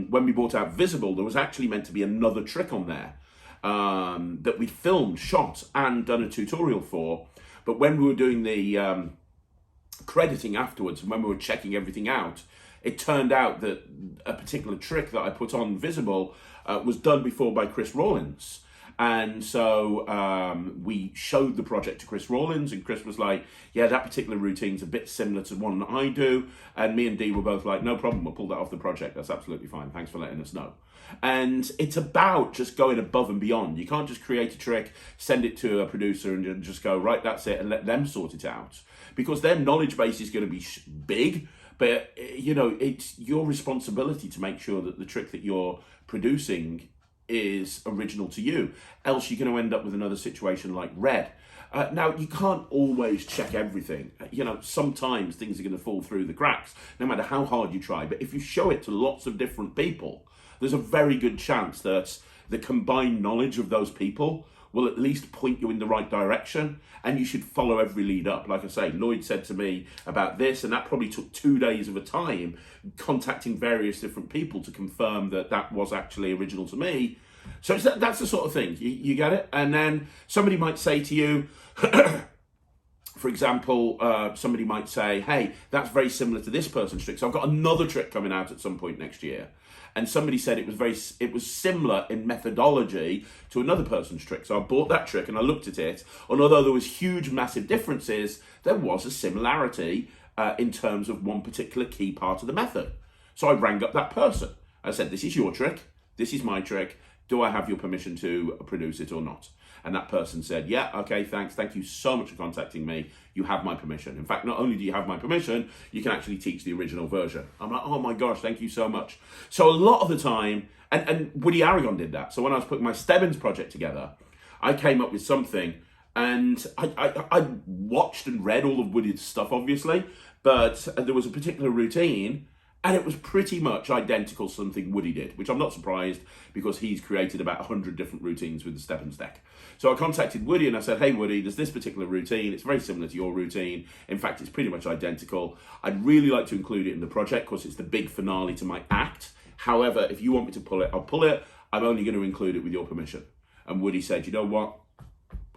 when we brought out Visible, there was actually meant to be another trick on there that we'd filmed, shot, and done a tutorial for. But when we were doing the crediting afterwards, and when we were checking everything out, it turned out that a particular trick that I put on Visible was done before by Chris Rawlins. And so we showed the project to Chris Rawlins, and Chris was like, yeah, that particular routine's a bit similar to one that I do. And me and Dee were both like, no problem, we'll pull that off the project. That's absolutely fine. Thanks for letting us know. And it's about just going above and beyond. You can't just create a trick, send it to a producer and just go, right, that's it, and let them sort it out. Because their knowledge base is going to be big, but it's your responsibility to make sure that the trick that you're producing is original to you. Else you're going to end up with another situation like Red. Now, you can't always check everything. Sometimes things are going to fall through the cracks, no matter how hard you try. But if you show it to lots of different people, there's a very good chance that the combined knowledge of those people will at least point you in the right direction, and you should follow every lead up. Like I say, Lloyd said to me about this, and that probably took 2 days of a time, contacting various different people to confirm that that was actually original to me. So that's the sort of thing, you get it? And then somebody might say to you, for example, somebody might say, hey, that's very similar to this person's trick. So I've got another trick coming out at some point next year. And somebody said it was similar in methodology to another person's trick. So I bought that trick and I looked at it, and although there was huge, massive differences, there was a similarity in terms of one particular key part of the method. So I rang up that person. I said, this is your trick, this is my trick. Do I have your permission to produce it or not? And that person said, yeah, okay, thanks. Thank you so much for contacting me. You have my permission. In fact, not only do you have my permission, you can actually teach the original version. I'm like, oh my gosh, thank you so much. So a lot of the time, and Woody Aragon did that. So when I was putting my Stebbins project together, I came up with something, and I watched and read all of Woody's stuff, obviously, but there was a particular routine, and it was pretty much identical to something Woody did, which I'm not surprised, because he's created about 100 different routines with the Stebbins deck. So I contacted Woody and I said, hey Woody, there's this particular routine. It's very similar to your routine. In fact, it's pretty much identical. I'd really like to include it in the project because it's the big finale to my act. However, if you want me to pull it, I'll pull it. I'm only going to include it with your permission. And Woody said, you know what?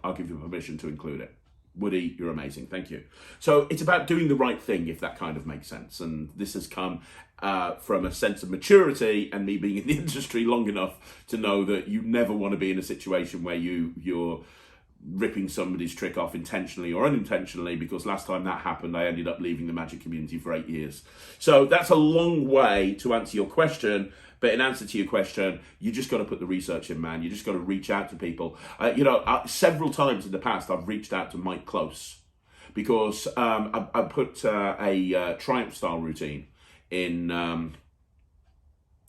I'll give you permission to include it. Woody, you're amazing. Thank you. So it's about doing the right thing, if that kind of makes sense. And this has come from a sense of maturity and me being in the industry long enough to know that you never want to be in a situation where you're ripping somebody's trick off intentionally or unintentionally, because last time that happened, I ended up leaving the magic community for 8 years. So that's a long way to answer your question. But in answer to your question, you just got to put the research in, man. You just got to reach out to people. Several times in the past, I've reached out to Mike Close because I put a Triumph style routine in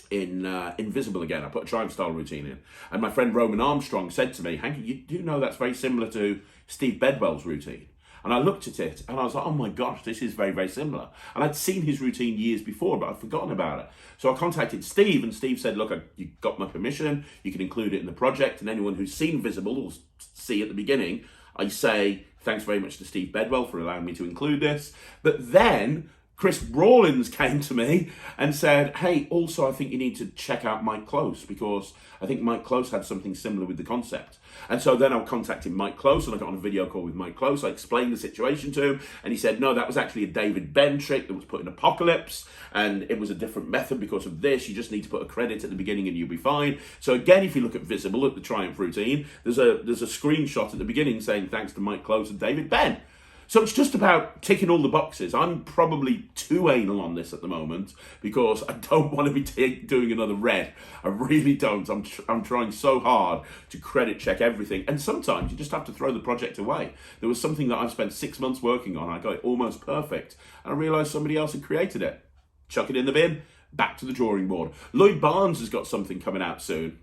Invisible again. I put a Triumph style routine in, and my friend Roman Armstrong said to me, Hanky, you do know that's very similar to Steve Bedwell's routine. And I looked at it and I was like, oh my gosh, this is very, very similar. And I'd seen his routine years before, but I'd forgotten about it. So I contacted Steve, and Steve said, look, you got my permission. You can include it in the project. And anyone who's seen Visible will see at the beginning, I say, thanks very much to Steve Bedwell for allowing me to include this. But then Chris Rawlins came to me and said, hey, also, I think you need to check out Mike Close, because I think Mike Close had something similar with the concept. And so then I contacted Mike Close, and I got on a video call with Mike Close. I explained the situation to him, and he said, no, that was actually a David Ben trick that was put in Apocalypse, and it was a different method because of this. You just need to put a credit at the beginning and you'll be fine. So again, if you look at Visible, at the Triumph routine, there's a screenshot at the beginning saying thanks to Mike Close and David Ben. So it's just about ticking all the boxes. I'm probably too anal on this at the moment because I don't want to be doing another Red. I really don't. I'm trying so hard to credit check everything. And sometimes you just have to throw the project away. There was something that I've spent 6 months working on. I got it almost perfect. And I realized somebody else had created it. Chuck it in the bin, back to the drawing board. Lloyd Barnes has got something coming out soon,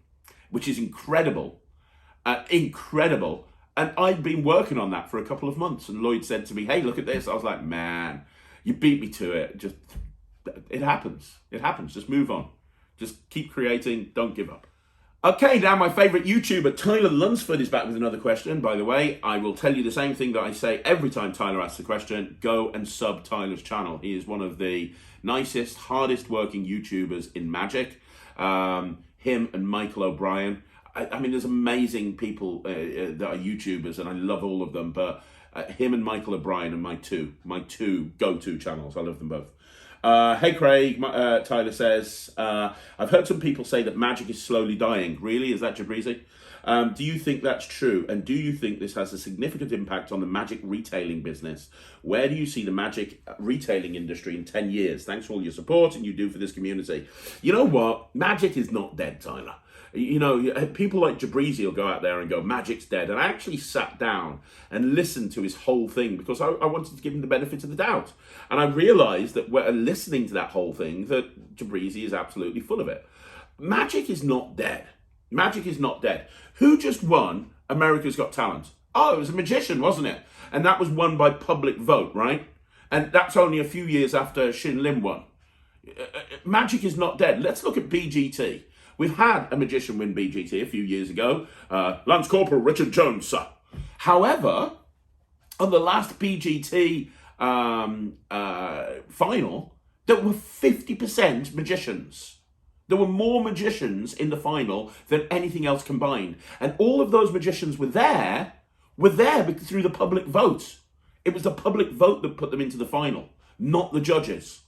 which is incredible. Incredible. And I'd been working on that for a couple of months, and Lloyd said to me, hey, look at this. I was like, man, you beat me to it. Just, it happens. It happens. Just move on. Just keep creating. Don't give up. Okay, now my favorite YouTuber, Tyler Lunsford, is back with another question. By the way, I will tell you the same thing that I say every time Tyler asks a question. Go and sub Tyler's channel. He is one of the nicest, hardest working YouTubers in Magic. Him and Michael O'Brien. I mean, there's amazing people that are YouTubers, and I love all of them, but him and Michael O'Brien are my two go-to channels. I love them both. Hey Craig, Tyler says, I've heard some people say that Magic is slowly dying. Really? Is that Jabrizi? Do you think that's true? And do you think this has a significant impact on the magic retailing business? Where do you see the magic retailing industry in 10 years? Thanks for all your support and you do for this community. You know what? Magic is not dead, Tyler. You know, people like Jabrizi will go out there and go, magic's dead. And I actually sat down and listened to his whole thing because I wanted to give him the benefit of the doubt. And I realized that listening to that whole thing, that Jabrizi is absolutely full of it. Magic is not dead. Magic is not dead. Who just won America's Got Talent? Oh, it was a magician, wasn't it? And that was won by public vote, right? And that's only a few years after Shin Lim won. Magic is not dead. Let's look at BGT. We've had a magician win BGT a few years ago, Lance Corporal Richard Jones, sir. However, on the last BGT final, there were 50% magicians. There were more magicians in the final than anything else combined. And all of those magicians were there through the public vote. It was the public vote that put them into the final, not the judges.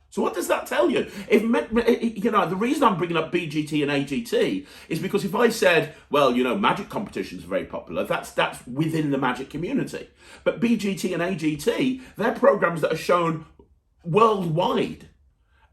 So what does that tell you? The reason I'm bringing up BGT and AGT is because if I said, well, magic competitions are very popular, that's within the magic community. But BGT and AGT, they're programs that are shown worldwide.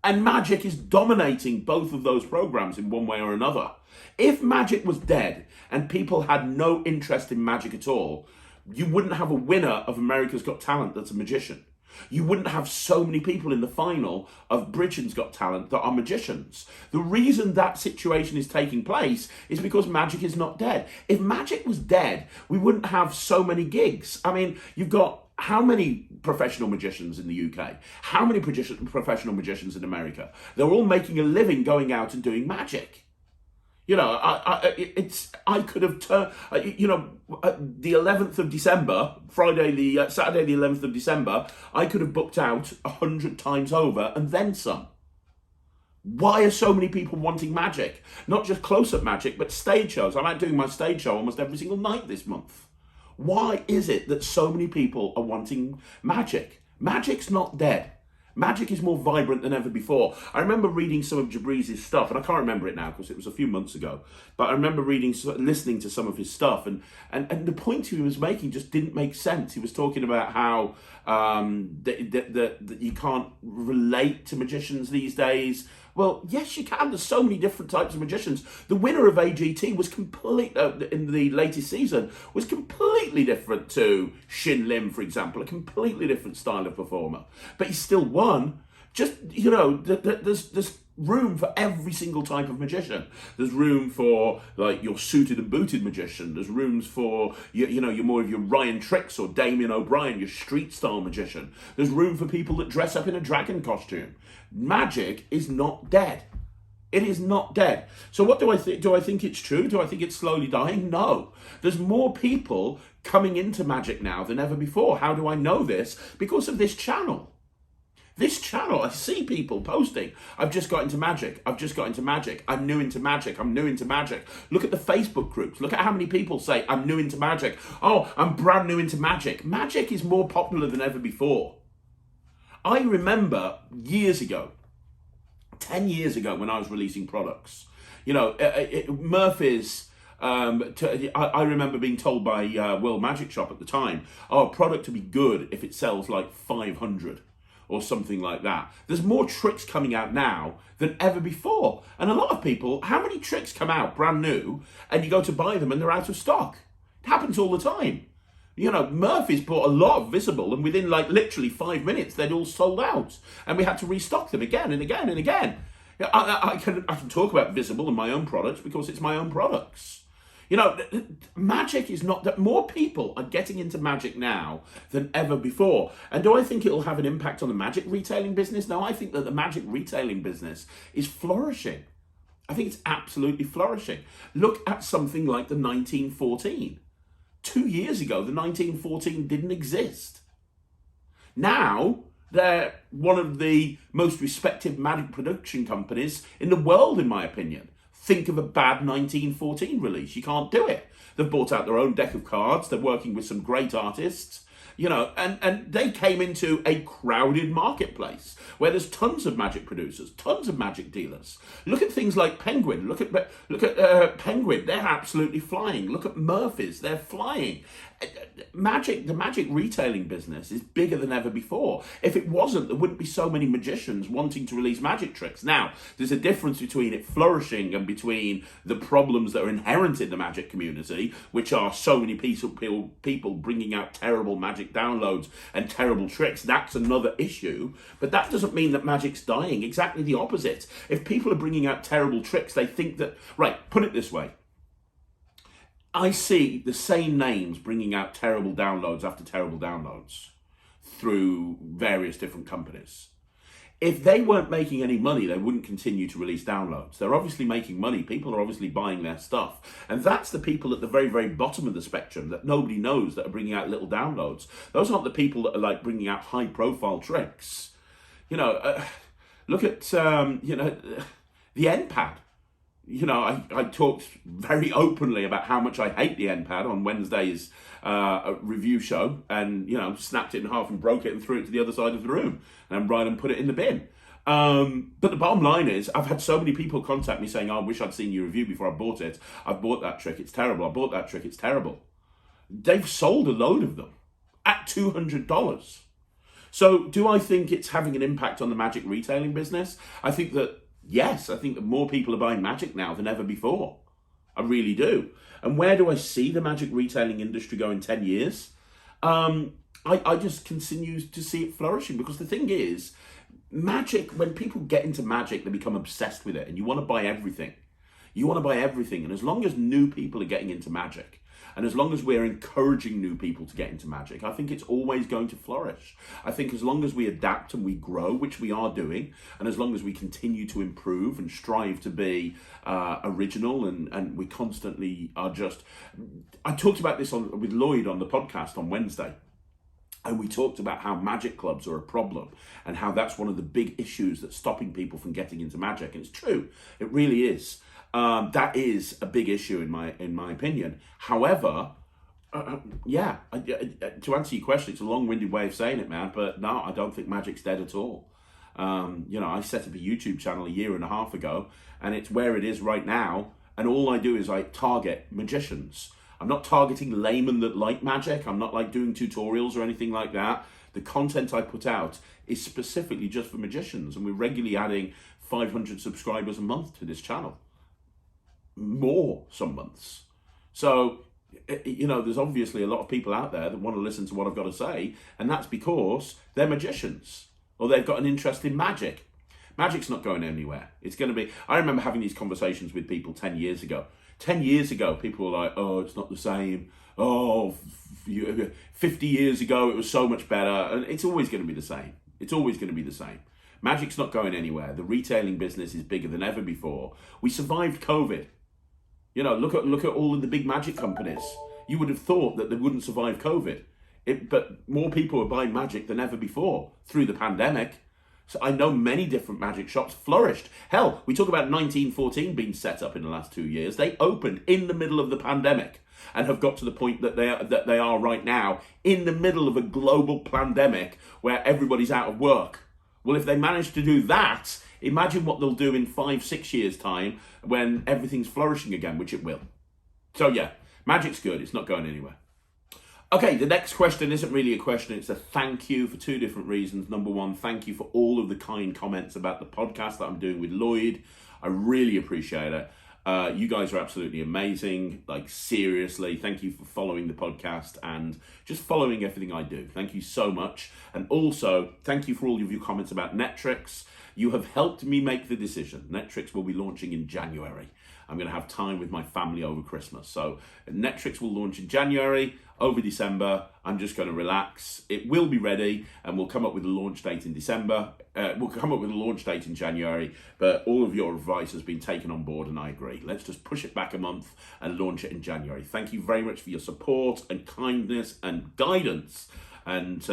And magic is dominating both of those programs in one way or another. If magic was dead and people had no interest in magic at all, you wouldn't have a winner of America's Got Talent that's a magician. You wouldn't have so many people in the final of Britain's Got Talent that are magicians. The reason that situation is taking place is because magic is not dead. If magic was dead, we wouldn't have so many gigs. I mean, you've got how many professional magicians in the UK? How many professional magicians in America? They're all making a living going out and doing magic. I could have turned, the 11th of December, Saturday the 11th of December, I could have booked out 100 times over and then some. Why are so many people wanting magic? Not just close-up magic, but stage shows. I'm out doing my stage show almost every single night this month. Why is it that so many people are wanting magic? Magic's not dead. Magic is more vibrant than ever before. I remember reading some of Jabrizi's stuff, and I can't remember it now because it was a few months ago, but I remember listening to some of his stuff, and the point he was making just didn't make sense. He was talking about how that you can't relate to magicians these days. Well, yes, you can. There's so many different types of magicians. The winner of AGT was in the latest season, was completely different to Shin Lim, for example, a completely different style of performer. But he still won. Just, there's room for every single type of magician. There's room for, like, your suited and booted magician. There's rooms for, you're more of your Ryan Tricks or Damien O'Brien, your street style magician. There's room for people that dress up in a dragon costume. Magic is not dead. It is not dead. So what do I think? Do I think it's true? Do I think it's slowly dying? No. There's more people coming into magic now than ever before. How do I know this? Because of this channel. This channel, I see people posting, I've just got into magic, I've just got into magic, I'm new into magic, I'm new into magic. Look at the Facebook groups, look at how many people say, I'm new into magic. Oh, I'm brand new into magic. Magic is more popular than ever before. I remember years ago, 10 years ago when I was releasing products, Murphy's, I remember being told by World Magic Shop at the time, a product to be good if it sells like 500. Or something like that. There's more tricks coming out now than ever before. And a lot of people, how many tricks come out brand new and you go to buy them and they're out of stock? It happens all the time. Murphy's bought a lot of Visible and within literally 5 minutes, they'd all sold out. And we had to restock them again and again and again. I can talk about Visible and my own products because it's my own products. Magic is not that more people are getting into magic now than ever before. And do I think it'll have an impact on the magic retailing business? No, I think that the magic retailing business is flourishing. I think it's absolutely flourishing. Look at something like the 1914. 2 years ago, the 1914 didn't exist. Now, they're one of the most respected magic production companies in the world, in my opinion. Think of a bad 1914 release. You can't do it. They've bought out their own deck of cards. They're working with some great artists. and they came into a crowded marketplace where there's tons of magic producers, tons of magic dealers. Look at things like Penguin. Look at Penguin. They're absolutely flying. Look at Murphy's. They're flying. The magic retailing business is bigger than ever before. If it wasn't, there wouldn't be so many magicians wanting to release magic tricks. Now, there's a difference between it flourishing and between the problems that are inherent in the magic community, which are so many people bringing out terrible magic downloads and terrible tricks. That's another issue. But that doesn't mean that magic's dying. Exactly the opposite. If people are bringing out terrible tricks, they think that, right, put it this way. I see the same names bringing out terrible downloads after terrible downloads through various different companies. If they weren't making any money, they wouldn't continue to release downloads. They're obviously making money. People are obviously buying their stuff. And that's the people at the very, very bottom of the spectrum that nobody knows that are bringing out little downloads. Those aren't the people that are like bringing out high profile tricks. Look at, the NPAD. I talked very openly about how much I hate the NPAD on Wednesday's review show, and snapped it in half and broke it and threw it to the other side of the room and ran and put it in the bin. But the bottom line is, I've had so many people contact me saying, "Oh, I wish I'd seen your review before I bought it. I bought that trick, it's terrible. I bought that trick, it's terrible." They've sold a load of them at $200. So do I think it's having an impact on the magic retailing business? I think that yes, I think that more people are buying magic now than ever before. I really do. And where do I see the magic retailing industry go in 10 years? I just continue to see it flourishing, because the thing is, magic, when people get into magic, they become obsessed with it, and you want to buy everything. You want to buy everything. And as long as new people are getting into magic, and as long as we're encouraging new people to get into magic, I think it's always going to flourish. I think as long as we adapt and we grow, which we are doing, and as long as we continue to improve and strive to be original, and we constantly are just... I talked about this with Lloyd on the podcast on Wednesday. And we talked about how magic clubs are a problem and how that's one of the big issues that's stopping people from getting into magic. And it's true. It really is. That is a big issue in my opinion. However, to answer your question, it's a long-winded way of saying it, man. But no, I don't think magic's dead at all. I set up a YouTube channel 1.5 years ago, and it's where it is right now. And all I do is I target magicians. I'm not targeting laymen that like magic. I'm not like doing tutorials or anything like that. The content I put out is specifically just for magicians, and we're regularly adding 500 subscribers a month to this channel. More some months. So, there's obviously a lot of people out there that want to listen to what I've got to say, and that's because they're magicians or they've got an interest in magic. Magic's not going anywhere. It's going to be... I remember having these conversations with people 10 years ago. 10 years ago, people were like, "Oh, it's not the same. Oh, 50 years ago, it was so much better." And it's always going to be the same. It's always going to be the same. Magic's not going anywhere. The retailing business is bigger than ever before. We survived COVID. Look at all of the big magic companies. You would have thought that they wouldn't survive COVID. But more people are buying magic than ever before through the pandemic. So I know many different magic shops flourished. Hell, we talk about 1914 being set up in the last 2 years. They opened in the middle of the pandemic and have got to the point that they are right now, in the middle of a global pandemic where everybody's out of work. Well, if they manage to do that, imagine what they'll do in 5-6 years' time when everything's flourishing again, which it will. So yeah, magic's good. It's not going anywhere. Okay, the next question isn't really a question. It's a thank you for 2 different reasons. Number one, thank you for all of the kind comments about the podcast that I'm doing with Lloyd. I really appreciate it. You guys are absolutely amazing. Like, seriously, thank you for following the podcast and just following everything I do. Thank you so much. And also, thank you for all of your comments about Netrix. You have helped me make the decision. Netrix will be launching in January. I'm going to have time with my family over Christmas. So Netrix will launch in January. Over December, I'm just going to relax. It will be ready, and we'll come up with a launch date in December. We'll come up with a launch date in January, but all of your advice has been taken on board, and I agree. Let's just push it back a month and launch it in January. Thank you very much for your support and kindness and guidance, and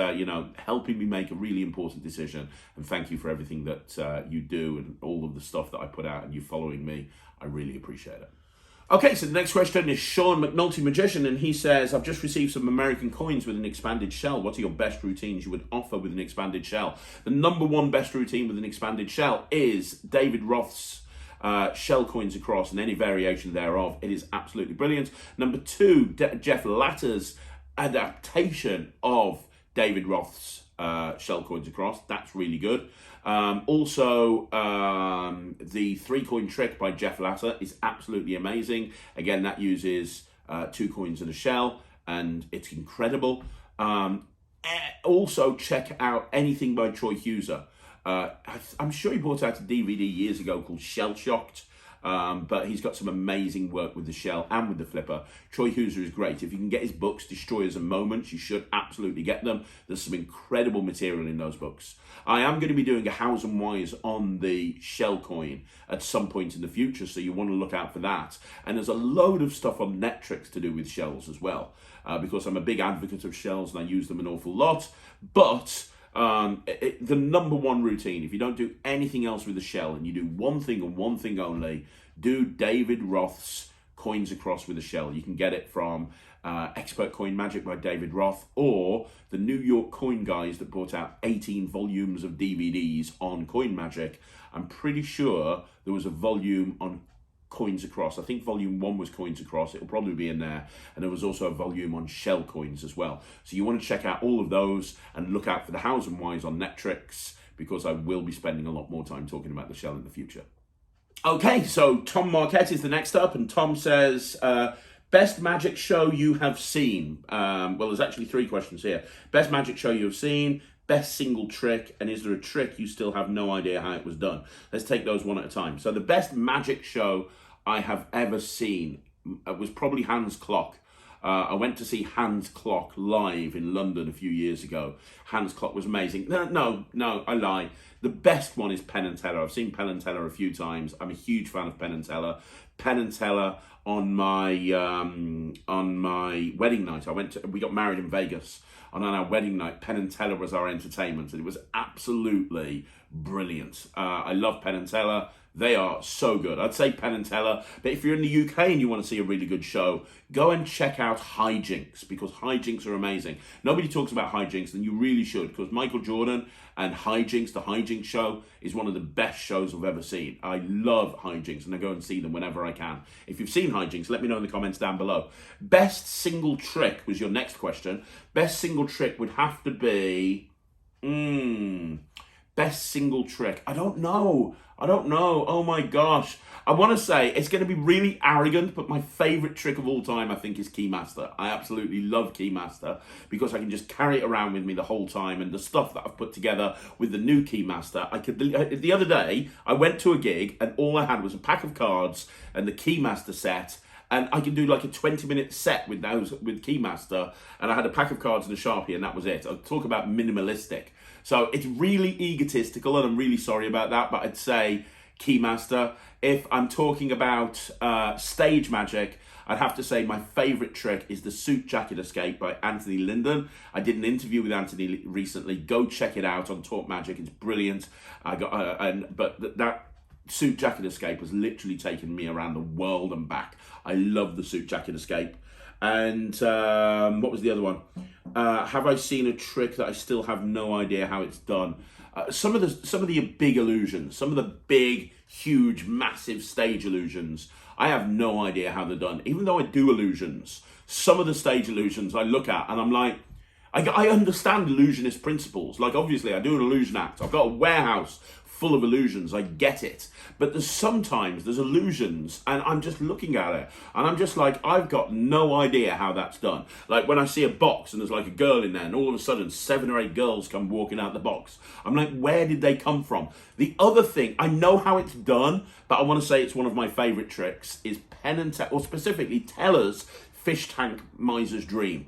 helping me make a really important decision. And thank you for everything that you do and all of the stuff that I put out, and you following me. I really appreciate it. Okay, so the next question is Sean McNulty Magician, and he says, I've just received some American coins with an expanded shell. What are your best routines you would offer with an expanded shell? The number one best routine with an expanded shell is David Roth's shell coins across and any variation thereof. It is absolutely brilliant. Number two, Jeff Latter's adaptation of David Roth's shell coins across. That's really good. Also, the 3-coin trick by Jeff Latter is absolutely amazing. Again, that uses 2 coins and a shell, and it's incredible. Also, check out anything by Troy Huser. I'm sure he brought out a DVD years ago called Shell Shocked. But he's got some amazing work with the shell and with the flipper. Troy Huser is great. If you can get his books, Destroyers and Moments, you should absolutely get them. There's some incredible material in those books. I am going to be doing a Hows and Whys on the shell coin at some point in the future, so you want to look out for that. And there's a load of stuff on Netrix to do with shells as well, because I'm a big advocate of shells and I use them an awful lot. But the number one routine, if you don't do anything else with the shell and you do one thing and one thing only, do David Roth's coins across with a shell. You can get it from Expert Coin Magic by David Roth, or the New York coin guys that brought out 18 volumes of DVDs on coin magic. I'm pretty sure there was a volume on coins across. I think volume 1 was coins across. It'll probably be in there. And there was also a volume on shell coins as well. So you want to check out all of those and look out for the Hows and Whys on Netrix, because I will be spending a lot more time talking about the shell in the future. Okay, so Tom Marquette is the next up, and Tom says, best magic show you have seen. Well, there's actually 3 questions here. Best magic show you have seen, best single trick, and is there a trick you still have no idea how it was done? Let's take those one at a time. So the best magic show I have ever seen was probably Hans Clock. I went to see Hans Clock live in London a few years ago. Hans Clock was amazing. No, I lie. The best one is Penn and Teller. I've seen Penn and Teller a few times. I'm a huge fan of Penn and Teller. Penn and Teller on my wedding night. We got married in Vegas, and on our wedding night, Penn and Teller was our entertainment, and it was absolutely brilliant. I love Penn and Teller. They are so good. I'd say Penn and Teller, but if you're in the UK and you want to see a really good show, go and check out Hijinks, because Hijinks are amazing. Nobody talks about Hijinks, and you really should, because Michael Jordan and Hijinks, the Hijinks show, is one of the best shows I've ever seen. I love Hijinks, and I go and see them whenever I can. If you've seen Hijinks, let me know in the comments down below. Best single trick was your next question. Best single trick would have to be... best single trick. I don't know. Oh my gosh. I want to say it's going to be really arrogant, but my favorite trick of all time, I think, is Keymaster. I absolutely love Keymaster because I can just carry it around with me the whole time, and the stuff that I've put together with the new Keymaster. The other day, I went to a gig and all I had was a pack of cards and the Keymaster set. And I could do like a 20-minute set with Keymaster, and I had a pack of cards and a Sharpie, and that was it. I'll talk about minimalistic. So it's really egotistical, and I'm really sorry about that, but I'd say Keymaster. If I'm talking about stage magic, I'd have to say my favorite trick is the Suit Jacket Escape by Anthony Linden. I did an interview with Anthony recently. Go check it out on Talk Magic. It's brilliant. That Suit Jacket Escape has literally taken me around the world and back. I love the Suit Jacket Escape. And what was the other one? Have I seen a trick that I still have no idea how it's done? Some of the big illusions, some of the big, huge, massive stage illusions, I have no idea how they're done. Even though I do illusions, some of the stage illusions I look at and I'm like, I understand illusionist principles. Like, obviously, I do an illusion act. I've got a warehouse full of illusions. I get it. But sometimes there's illusions and I'm just looking at it and I'm just like, I've got no idea how that's done. Like when I see a box and there's like a girl in there and all of a sudden 7 or 8 girls come walking out the box. I'm like, where did they come from? The other thing, I know how it's done, but I want to say it's one of my favorite tricks, is Penn and Teller, or specifically Teller's Fish Tank Miser's Dream.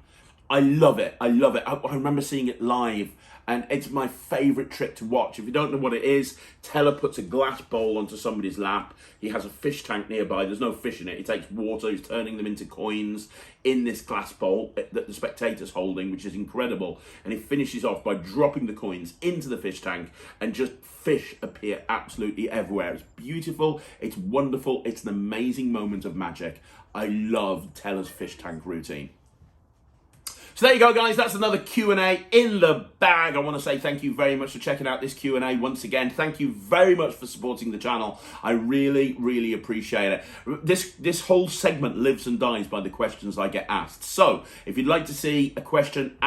I love it. I remember seeing it live, and it's my favourite trick to watch. If you don't know what it is, Teller puts a glass bowl onto somebody's lap. He has a fish tank nearby. There's no fish in it. He takes water. He's turning them into coins in this glass bowl that the spectator's holding, which is incredible. And he finishes off by dropping the coins into the fish tank, and just fish appear absolutely everywhere. It's beautiful. It's wonderful. It's an amazing moment of magic. I love Teller's fish tank routine. So there you go, guys. That's another Q&A in the bag. I want to say thank you very much for checking out this Q&A once again. Thank you very much for supporting the channel. I really, really appreciate it. This whole segment lives and dies by the questions I get asked. So if you'd like to see a question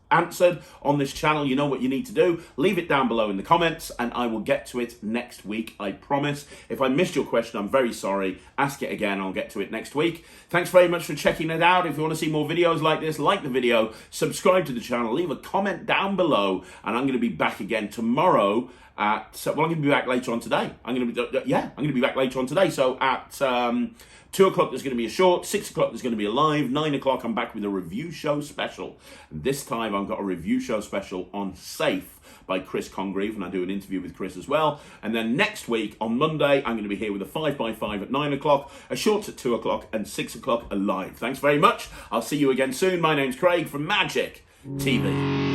answered on this channel, you know what you need to do. Leave it down below in the comments and I will get to it next week, I promise. If I missed your question, I'm very sorry. Ask it again, I'll get to it next week. Thanks very much for checking it out. If you want to see more videos like this, like the video, subscribe to the channel, leave a comment down below, and I'm going to be back again tomorrow I'm going to be back later on today. I'm going to be back later on today. So at 2 o'clock there's going to be a short, 6 o'clock there's going to be a live, 9 o'clock I'm back with a review show special. And this time I've got a review show special on Safe by Chris Congreve, and I do an interview with Chris as well. And then next week on Monday I'm going to be here with a 5x5 at 9 o'clock, a short at 2 o'clock, and 6 o'clock a live. Thanks very much. I'll see you again soon. My name's Craig from Magic TV.